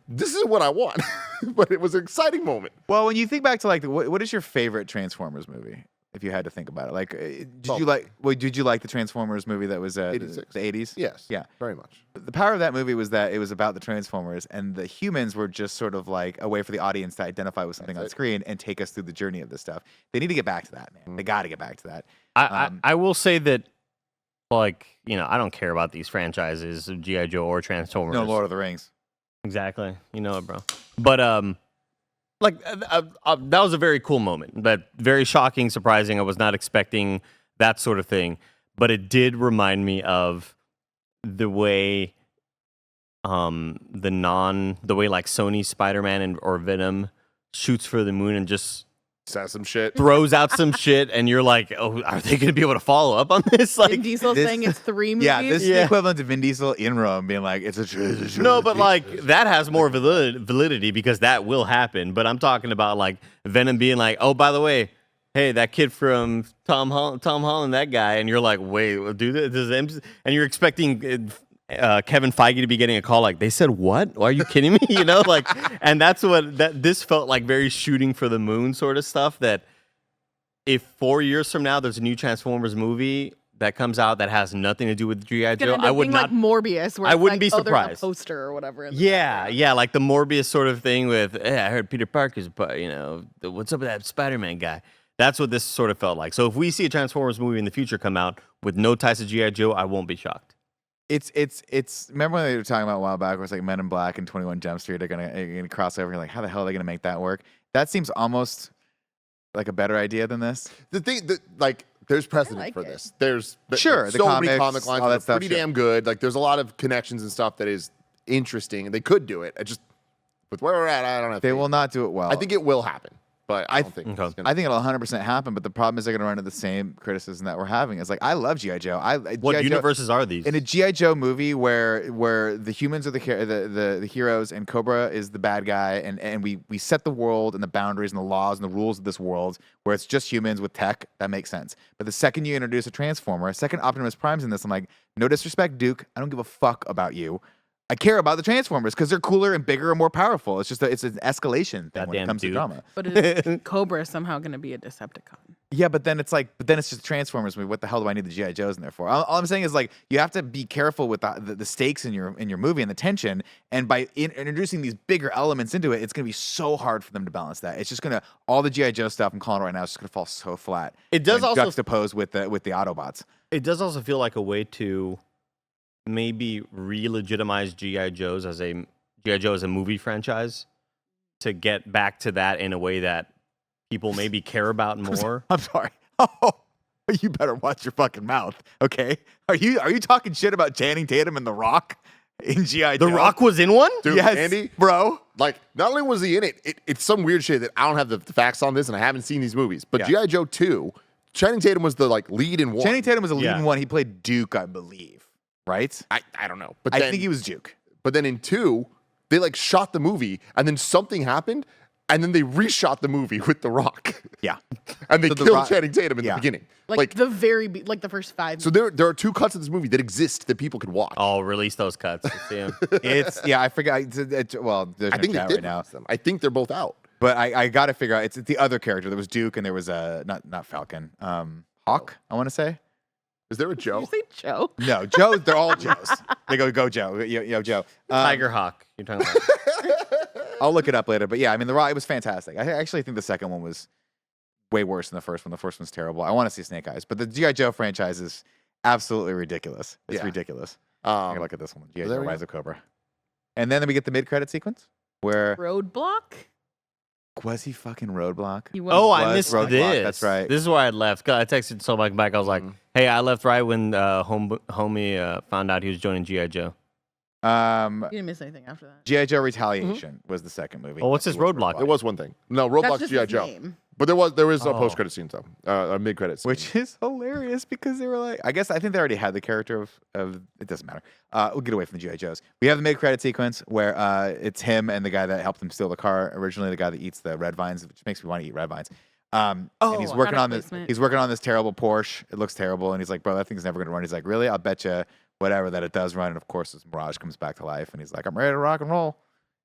this is what I want. But it was an exciting moment. Well, when you think back to like, what is your favorite Transformers movie? If you had to think about it, like, did you like the Transformers movie that was the 86. 80s? Yes. Yeah. Very much. The power of that movie was that it was about the Transformers, and the humans were just sort of like a way for the audience to identify with something on screen and take us through the journey of this stuff. They need to get back to that, man. They got to get back to that. I will say that, like, I don't care about these franchises of G.I. Joe or Transformers. No Lord of the Rings. Exactly. You know it, bro. But, that was a very cool moment. But very shocking, surprising. I was not expecting that sort of thing. But it did remind me of the way, the way like Sony Spider-Man or Venom shoots for the moon and just Says some shit. throws out some shit, and you're like, oh, are they going to be able to follow up on this? Vin Like, Diesel this- saying it's 3 movies. Yeah, this is the Yeah. equivalent of Vin Diesel in Rome being like, it's a trilogy. no, but like that has more validity because that will happen. But I'm talking about like Venom being like, oh, by the way, hey, that kid from Tom Holland, that guy, and you're like, wait, do this? And you're expecting Kevin Feige to be getting a call like, they said what? Are you kidding me? Like, and that's what this felt like, very shooting for the moon sort of stuff. That if 4 years from now there's a new Transformers movie that comes out that has nothing to do with G.I. It's gonna Joe, end I up would being not. like Morbius. Where I it's wouldn't like, be oh, there's surprised. a poster or whatever. In the Yeah, background. yeah, like the Morbius sort of thing with, hey, I heard Peter Parker's, what's up with that Spider-Man guy? That's what this sort of felt like. So if we see a Transformers movie in the future come out with no ties to G.I. Joe, I won't be shocked. It's remember when they were talking about a while back where it's like Men in Black and 21 Jump Street are gonna cross over. You're like, how the hell are they gonna make that work? That seems almost like a better idea than this. The thing that, like, there's precedent like for it. this. There's Sure, so the many comics, comic lines all that that are stuff, pretty sure. damn good. Like, there's a lot of connections and stuff that is interesting, and they could do it. I just, with where we're at, I don't know. They will not do it well. I think it will happen, but I don't think Okay. it's gonna. I think it'll 100% happen, but the problem is they're going to run into the same criticism that we're having. It's like, I love G.I. Joe. What G.I. Joe, universes are these? in a G.I. Joe movie where the humans are the heroes and Cobra is the bad guy, and we set the world and the boundaries and the laws and the rules of this world where it's just humans with tech, that makes sense. But the second you introduce a Transformer, a second Optimus Prime's in this, I'm like, no disrespect, Duke. I don't give a fuck about you. I care about the Transformers because they're cooler and bigger and more powerful. It's just it's an escalation thing when it Goddamn comes to Duke. drama. But is Cobra somehow going to be a Decepticon? Yeah, but then it's just Transformers movie. What the hell do I need the G.I. Joes in there for? All I'm saying is like you have to be careful with the stakes in your movie and the tension. And by introducing these bigger elements into it, it's going to be so hard for them to balance that. It's just going to all the G.I. Joe stuff I'm calling right now is just going to fall so flat. It does when also- juxtaposed with the Autobots. It does also feel like a way to maybe re-legitimize G.I. Joe as a movie franchise, to get back to that in a way that people maybe care about more. I'm sorry. Oh, you better watch your fucking mouth, okay? Are you talking shit about Channing Tatum and The Rock in G.I. Joe? The Rock was in one? Dude, Yes, Andy, bro. like, not only was he in it, it's some weird shit that I don't have the facts on this, and I haven't seen these movies. But Yeah. G.I. Joe 2, Channing Tatum was the lead in one. Channing Tatum was a lead Yeah. in one. He played Duke, I believe. Right? I don't know, but I then, think he was Duke. But then in 2, they shot the movie, and then something happened, and then they reshot the movie with The Rock. Yeah. And they So The killed Rock- Channing Tatum in yeah. the beginning. Like the like the first 5 So there are 2 cuts of this movie that exist that people could watch. Oh, release those cuts. Let's see 'em. It's I forgot. Well, there's I no think they chat did right now. release them. I think they're both out. But I got to figure out. It's the other character. There was Duke, and there was not Falcon. Hawk. I want to say. Is there a Did Joe? you say Joe? No, Joe. They're all Joes. They go Joe. Yo Joe. Tiger Hawk. You're talking about. I'll look it up later. But yeah, I mean, it was fantastic. I actually think the second one was way worse than the first one. The first one's terrible. I want to see Snake Eyes, but the G.I. Joe franchise is absolutely ridiculous. It's Yeah. ridiculous. Here, look at this one. G.I. there Joe we go. Rise of Cobra. And then we get the mid-credit sequence where Roadblock? was he fucking Roadblock? He was. Oh, I Was missed Roadblock, this. that's right. This is where I left. 'Cause I texted so much back. I was like, "Hey, I left right when homie found out he was joining GI Joe." You didn't miss anything after that. G.I. Joe Retaliation was the second movie. Well, what's his It was Roadblock? There was one thing. No, That's Roblox just G.I. his Joe. name. But there was a Oh. post-credit scene, though. A mid-credit scene. Which is hilarious because they were like, I think they already had the character of it doesn't matter. We'll get away from the G.I. Joes. We have the mid-credit sequence where it's him and the guy that helped him steal the car originally, the guy that eats the red vines, which makes me want to eat red vines. And he's working product on this. placement. He's working on this terrible Porsche. It looks terrible, and he's like, "Bro, that thing's never gonna run." He's like, "Really? I'll bet you whatever that it does run." And of course, this Mirage comes back to life, and he's like, "I'm ready to rock and roll."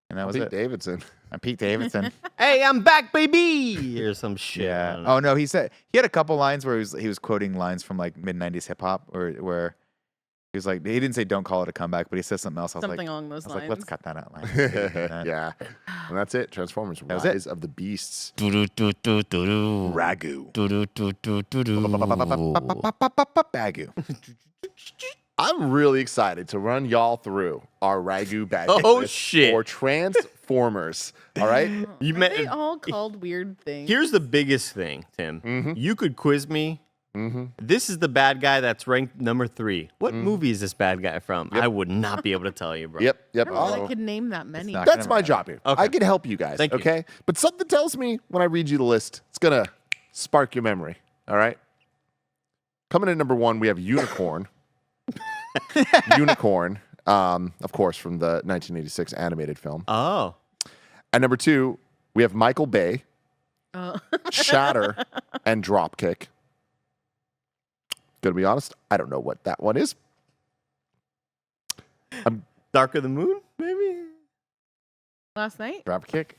And that was Pete it. Davidson. I'm Pete Davidson. Hey, I'm back, baby, or some shit. I Yeah. don't know. Oh no, he had a couple lines where he was quoting lines from like mid '90s hip hop, or where he was like, he didn't say "Don't call it a comeback," but he said something else. I was Something like, along those lines. let's cut that out. Line. Yeah. And that's it. Transformers was it. Rise of the Beasts. Do-do-do-do-do-do. RaGu Do-do-do-do-do-do. BaGu. I'm really excited to run y'all through our RaGu BaGu Oh, list shit. for Transformers. All right? You Are they met. all called weird things? Here's the biggest thing, Tim. Mhm. You could quiz me. Mm-hmm. This is the bad guy that's ranked number 3. What movie is this bad guy from? I would not be able to tell you, bro. Yep. I don't know that I Oh. could name that many. not- That's gonna my matter. job here. Okay. I can help you guys. Thank you. Okay? But something tells me when I read you the list, it's going to spark your memory. All right? Coming in number 1, we have Unicorn. Unicorn, of course, from the 1986 animated film. Oh. At number 2, we have Michael Bay, Oh. Shatter, and Dropkick. Gonna be honest, I don't know what that one is. Dark of the Moon, maybe? Last night? Dropkick.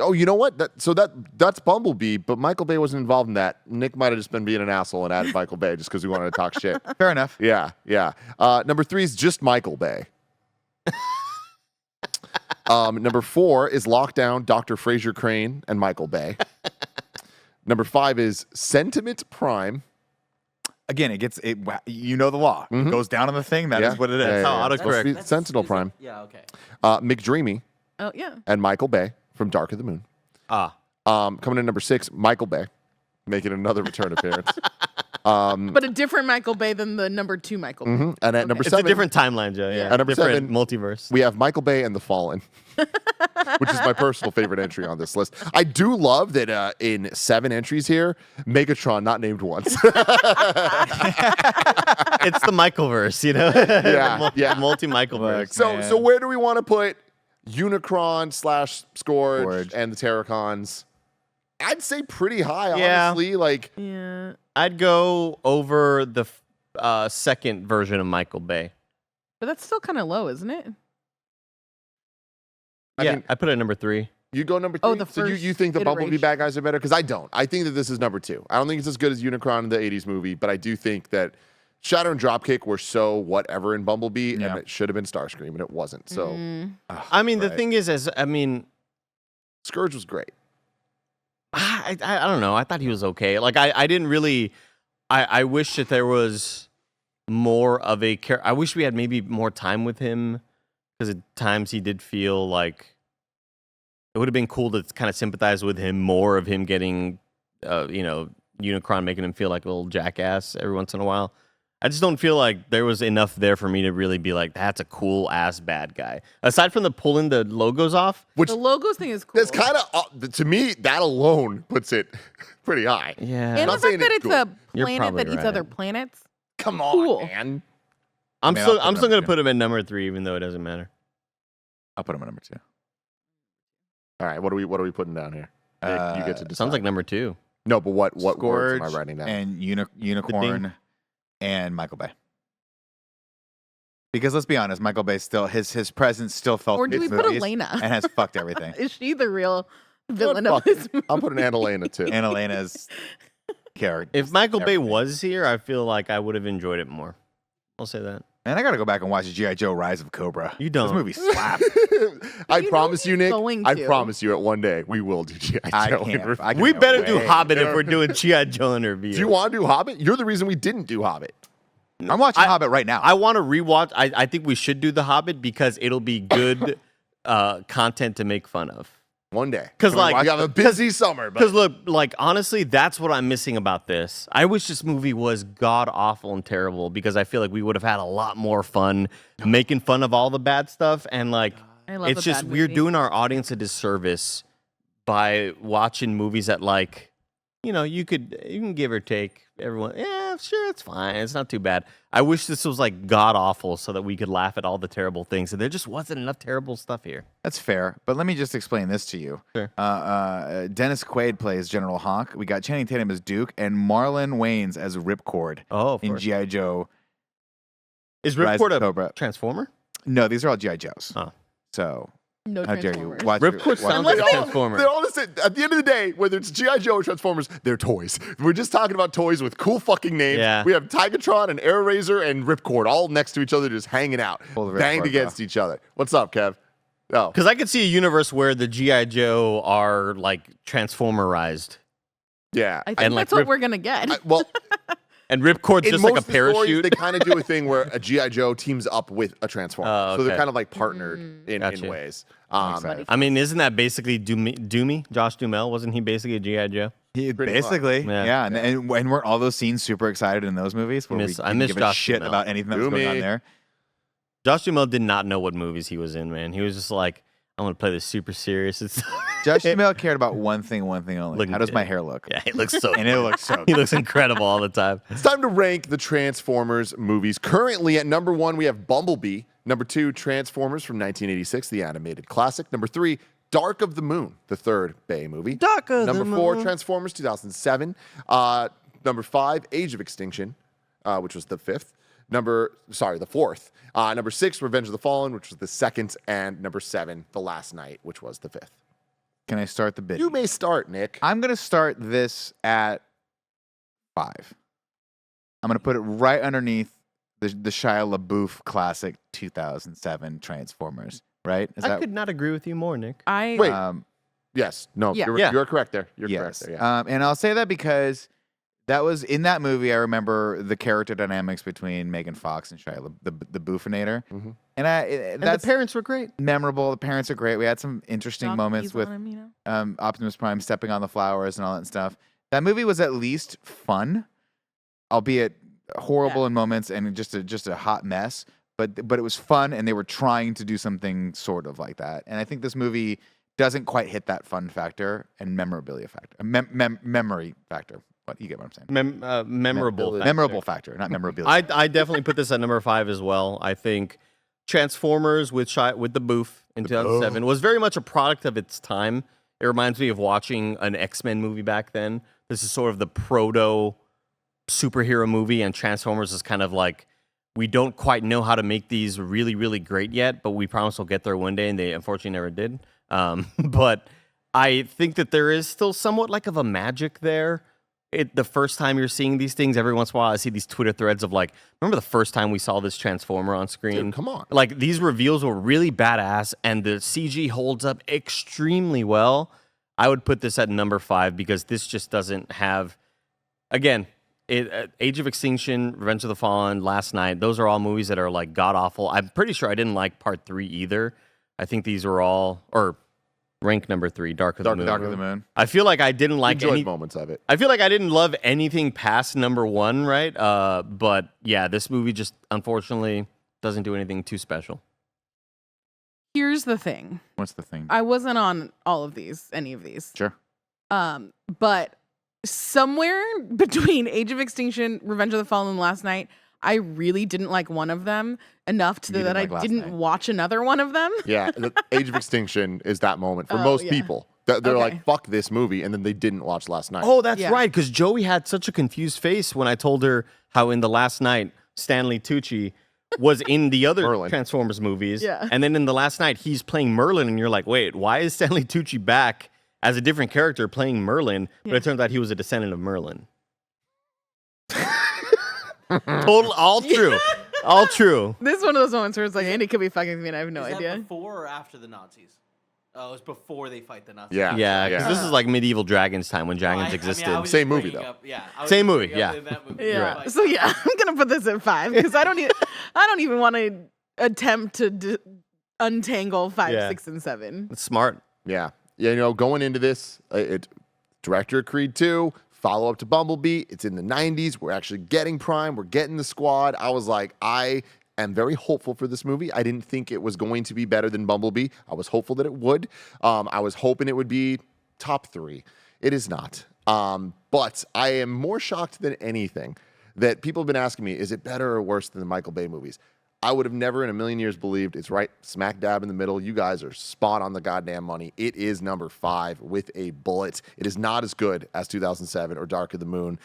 Oh, you know what? That's Bumblebee, but Michael Bay wasn't involved in that. Nick might have just been being an asshole and added Michael Bay just because we wanted to talk shit. Fair enough. Yeah. Number 3 is just Michael Bay. Number 4 is Lockdown, Dr. Fraser Crane, and Michael Bay. Number 5 is Sentiment Prime. Again, you know the law. It Mhm. goes down on the thing. That is Yeah. what it is. Yeah, how yeah. autocorrect. Supposed to be That's- Sentinel is it- Prime. Yeah, okay. McDreamy Oh, yeah. and Michael Bay from Dark of the Moon. Ah. Coming in number 6, Michael Bay, making another return appearance. But a different Michael Bay than the number 2 Michael Bay. Mhm. And at number It's 7, a different timeline, Joe. Yeah. At number different 7, multiverse. we have Michael Bay and The Fallen, which is my personal favorite entry on this list. I do love that in 7 entries here, Megatron not named once. It's the Michaelverse, you know? Yeah, yeah. Multi-Michaelverse. So Man. where do we want to put Unicron / Scourge Scourge. and the Terracons? I'd say pretty high, Yeah. honestly. Like, Yeah. I'd go over the second version of Michael Bay. But that's still kind of low, isn't it? I Yeah, mean, I put it at number 3. you go number 3. Oh, the so you first think the Bumblebee iteration. bad guys are better? Because I don't. I think that this is number 2. I don't think it's as good as Unicron in the 80s movie, but I do think that Shatter and Dropkick were so whatever in Bumblebee, Yeah. and it should have been Starscream, and it wasn't. So Mm. I mean, the right. thing is, Scourge was great. I don't know. I thought he was okay. Like, I didn't really. I wish that there was more of a character. I wish we had maybe more time with him, because at times he did feel like it would have been cool to kind of sympathize with him more, of him getting, Unicron making him feel like a little jackass every once in a while. I just don't feel like there was enough there for me to really be like, that's a cool ass bad guy. Aside from the pulling the logos off. Which The logos thing is cool. that's kind of, to me, that alone puts it pretty high. Yeah. And the not saying fact that it's it's good. a You're planet probably that eats right. other planets. Come on, Cool. man. I'm mean, still I'll put it going number to put him at number 3, even though it doesn't matter. I'll put him at number 2. All right, what are we putting down here? Nick, you get to decide. Sounds like number 2. No, but what words Scourge am I writing down? and Unicorn and Michael Bay. Because let's be honest, Michael Bay still his presence still felt. Or do in we these put movies Elena? And has fucked everything. Is she the real villain Fuck of this it. movie? I'm putting Anna Elena too. And Elena's character. If Michael Bay everything. was here, I feel like I would have enjoyed it more. I'll say that. Man, I gotta go back and watch G.I. Joe: Rise of Cobra. You don't. This movie slaps. I You know promise you, he's Nick. going I to. promise you, at one day we will do G.I. I Joe. can't. I We can't better do wait. Hobbit if we're doing G.I. Joe interview. Do you want to do Hobbit? You're the reason we didn't do Hobbit. I'm watching Hobbit right now. I want to rewatch. I think we should do The Hobbit because it'll be good content to make fun of. One day. 'Cause, like- we have a busy summer. Because But look, like honestly, that's what I'm missing about this. I wish this movie was god awful and terrible because I feel like we would have had a lot more fun making fun of all the bad stuff. And like, I love it's a just bad we're movie. doing our audience a disservice by watching movies that like, you know, you can give or take. Everyone, yeah, sure, it's fine. It's not too bad. I wish this was like god awful so that we could laugh at all the terrible things. And there just wasn't enough terrible stuff here. That's fair, but let me just explain this to you. Sure. Dennis Quaid plays General Hawk. We got Channing Tatum as Duke and Marlon Wayans as Ripcord Oh, of in course. G.I. Joe. Is Rise Ripcord of a Cobra. Transformer? No, these are all G.I. Joes. Oh. So No how dare you? Transformers. Watch Ripcord watch- sounds Unless like a they- Transformer. they're all the same. At the end of the day, whether it's G.I. Joe or Transformers, they're toys. We're just talking about toys with cool fucking names. Yeah. We have Tigatron and Air Razor and Ripcord all next to each other, just hanging out, Pull the banged Ripcord, against each other. What's up, Kev? Oh, Because I could see a universe where the G.I. Joe are like transformerized. yeah. I think And, like, that's what Rip- we're gonna get. Well, And Ripcord's in just most like a of the stories, parachute. they kind of do a thing where a G.I. Joe teams up with a Transformer. Oh, So they're okay. kind of like partnered in Gotcha. ways. excited. I mean, isn't that basically Doomy? Josh Duhamel? Wasn't he basically a G.I. Joe? Pretty Basically, much. yeah. And weren't all those scenes super excited in those movies? Where Miss- we I didn't miss give a Josh shit Duhamel. about anything that was going on Doomy. there. Josh Duhamel did not know what movies he was in, man. He was just like, I'm going to play this super serious. It's Josh Duhamel cared about one thing only. Looking How does my good. hair look? Yeah, he looks so And it looks so He good. looks incredible all the time. It's time to rank the Transformers movies. Currently at number 1, we have Bumblebee. Number 2, Transformers from 1986, the animated classic. Number 3, Dark of the Moon, the third Bay movie. Dark of Number the 4, Moon. Transformers 2007. Number 5, Age of Extinction, which was the fourth. Number 6, Revenge of the Fallen, which was the second. And number 7, The Last Night, which was the fifth. Can I start the bid? You may start, Nick. I'm going to start this at 5. I'm going to put it right underneath the Shia LaBeouf classic 2007 Transformers. Right? Is I could not agree with you more, Nick. Wait. Yes. No, Yeah. you're correct there. You're correct yes. there. Yeah. And I'll say that because that was in that movie. I remember the character dynamics between Megan Fox and Shia the Boofinator, Mhm. and And that's the parents were great. memorable. The parents are great. We had some interesting moments with on him, you know? Optimus Prime stepping on the flowers and all that stuff. That movie was at least fun, albeit horrible Yeah. in moments and just a hot mess. But it was fun, and they were trying to do something sort of like that. And I think this movie doesn't quite hit that fun factor and memorabilia factor, memory factor. What you get what I'm saying? Memorable. factor. Memorable factor, not memorabilia. I definitely put this at number 5 as well. I think Transformers with the Boof in 2007 was very much a product of its time. It reminds me of watching an X-Men movie back then. This is sort of the proto superhero movie, and Transformers is kind of like, we don't quite know how to make these really, really great yet, but we promise we'll get there one day, and they unfortunately never did. But I think that there is still somewhat like of a magic there. The first time you're seeing these things, every once in a while, I see these Twitter threads of like, remember the first time we saw this Transformer on screen? Dude, come on. Like, these reveals were really badass, and the CG holds up extremely well. I would put this at number 5 because this just doesn't have, again, Age of Extinction, Revenge of the Fallen, Last Night, those are all movies that are like god awful. I'm pretty sure I didn't like part 3 either. I think these are all, or rank number 3, Dark of the Moon. Dark of the Moon. I feel like I didn't like Enjoyed any moments of it. I feel like I didn't love anything past number 1, right? But yeah, this movie just unfortunately doesn't do anything too special. Here's the thing. What's the thing? I wasn't on any of these. Sure. But somewhere between Age of Extinction, Revenge of the Fallen, and Last Night, I really didn't like one of them enough You that didn't I like last didn't night. watch another one of them. Yeah, the Age of Extinction is that moment for Oh, most yeah. people. They're Okay. like, fuck this movie, and then they didn't watch last night. Oh, that's Yeah. right. Because Joey had such a confused face when I told her how in the last night Stanley Tucci was in the other Merlin. Transformers movies. Yeah. And then in the last night he's playing Merlin, and you're like, wait, why is Stanley Tucci back as a different character playing Merlin? But it turns out he was a descendant of Merlin. Total, all true, all true. This is one of those moments where it's like, Andy could be fucking with me and I have no Is that idea. before or after the Nazis? Oh, it's before they fight the Nazis. Yeah. Yeah, because Yeah. this is like medieval dragons time when dragons existed. I was Same just movie, bringing though. Up, yeah, I was Same just movie, bringing up yeah. in that movie, Yeah. like- So yeah, I'm gonna put this at 5 because I don't even want to attempt to untangle 5, Yeah. 6, and 7. It's smart. Yeah. Yeah, going into this, director of Creed 2, follow up to Bumblebee. It's in the 90s. We're actually getting Prime. We're getting the squad. I was like, I am very hopeful for this movie. I didn't think it was going to be better than Bumblebee. I was hopeful that it would. I was hoping it would be top 3. It is not. But I am more shocked than anything that people have been asking me, is it better or worse than the Michael Bay movies? I would have never in a million years believed it's right smack dab in the middle. You guys are spot on the goddamn money. It is number 5 with a bullet. It is not as good as 2007 or Dark of the Moon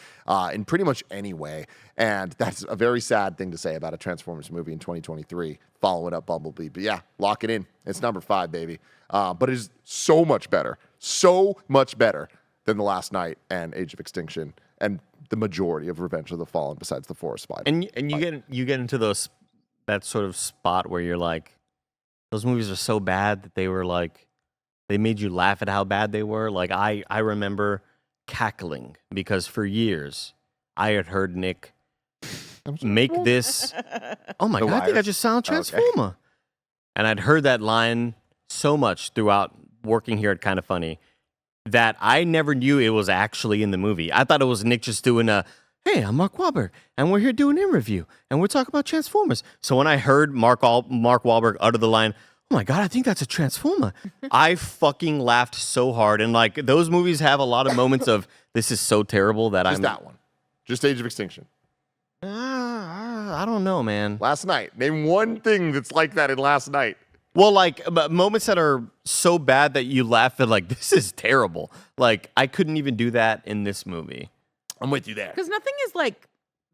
in pretty much any way. And that's a very sad thing to say about a Transformers movie in 2023, following up Bumblebee. But yeah, lock it in. It's number 5, baby. But it is so much better than The Last Night and Age of Extinction and the majority of Revenge of the Fallen besides the Forest Spider. And you get into that sort of spot where you're like, those movies are so bad that they were like, they made you laugh at how bad they were. Like I remember cackling because for years I had heard Nick make this. Oh my The god! I think I Wire? just sound Oh, okay. Transformer. And I'd heard that line so much throughout working here at KindaFunny that I never knew it was actually in the movie. I thought it was Nick just doing a, hey, I'm Mark Wahlberg, and we're here doing an review, and we're talking about Transformers. So when I heard Mark Wahlberg utter the line, oh my god, I think that's a Transformer, I fucking laughed so hard. And like those movies have a lot of moments of this is so terrible that Just I'm that one. Just Age of Extinction. I don't know, man. Last Night. Name one thing that's like that in Last Night. Well, like but moments that are so bad that you laugh at, like this is terrible. Like I couldn't even do that in this movie. I'm with you there. Because nothing is like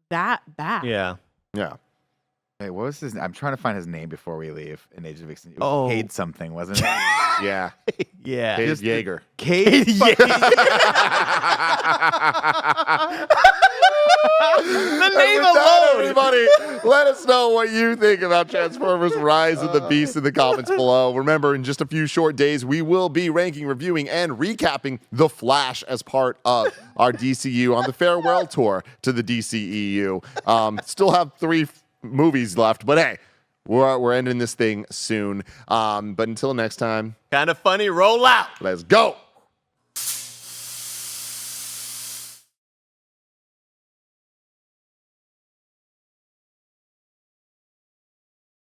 that bad. Yeah. Yeah. Hey, what was his? I'm trying to find his name before we leave. In Age of Extinction, Oh. Cade something, wasn't it? Yeah. Yeah. Dave Just the- Yeager. Cade. The And name with that, alone. everybody, let us know what you think about Transformers Rise of the Beast in the comments below. Remember, in just a few short days, we will be ranking, reviewing, and recapping The Flash as part of our DCU on the farewell tour to the DCEU. Still have 3 movies left, but hey, we're ending this thing soon. But until next time, KindaFunny, roll out. let's go.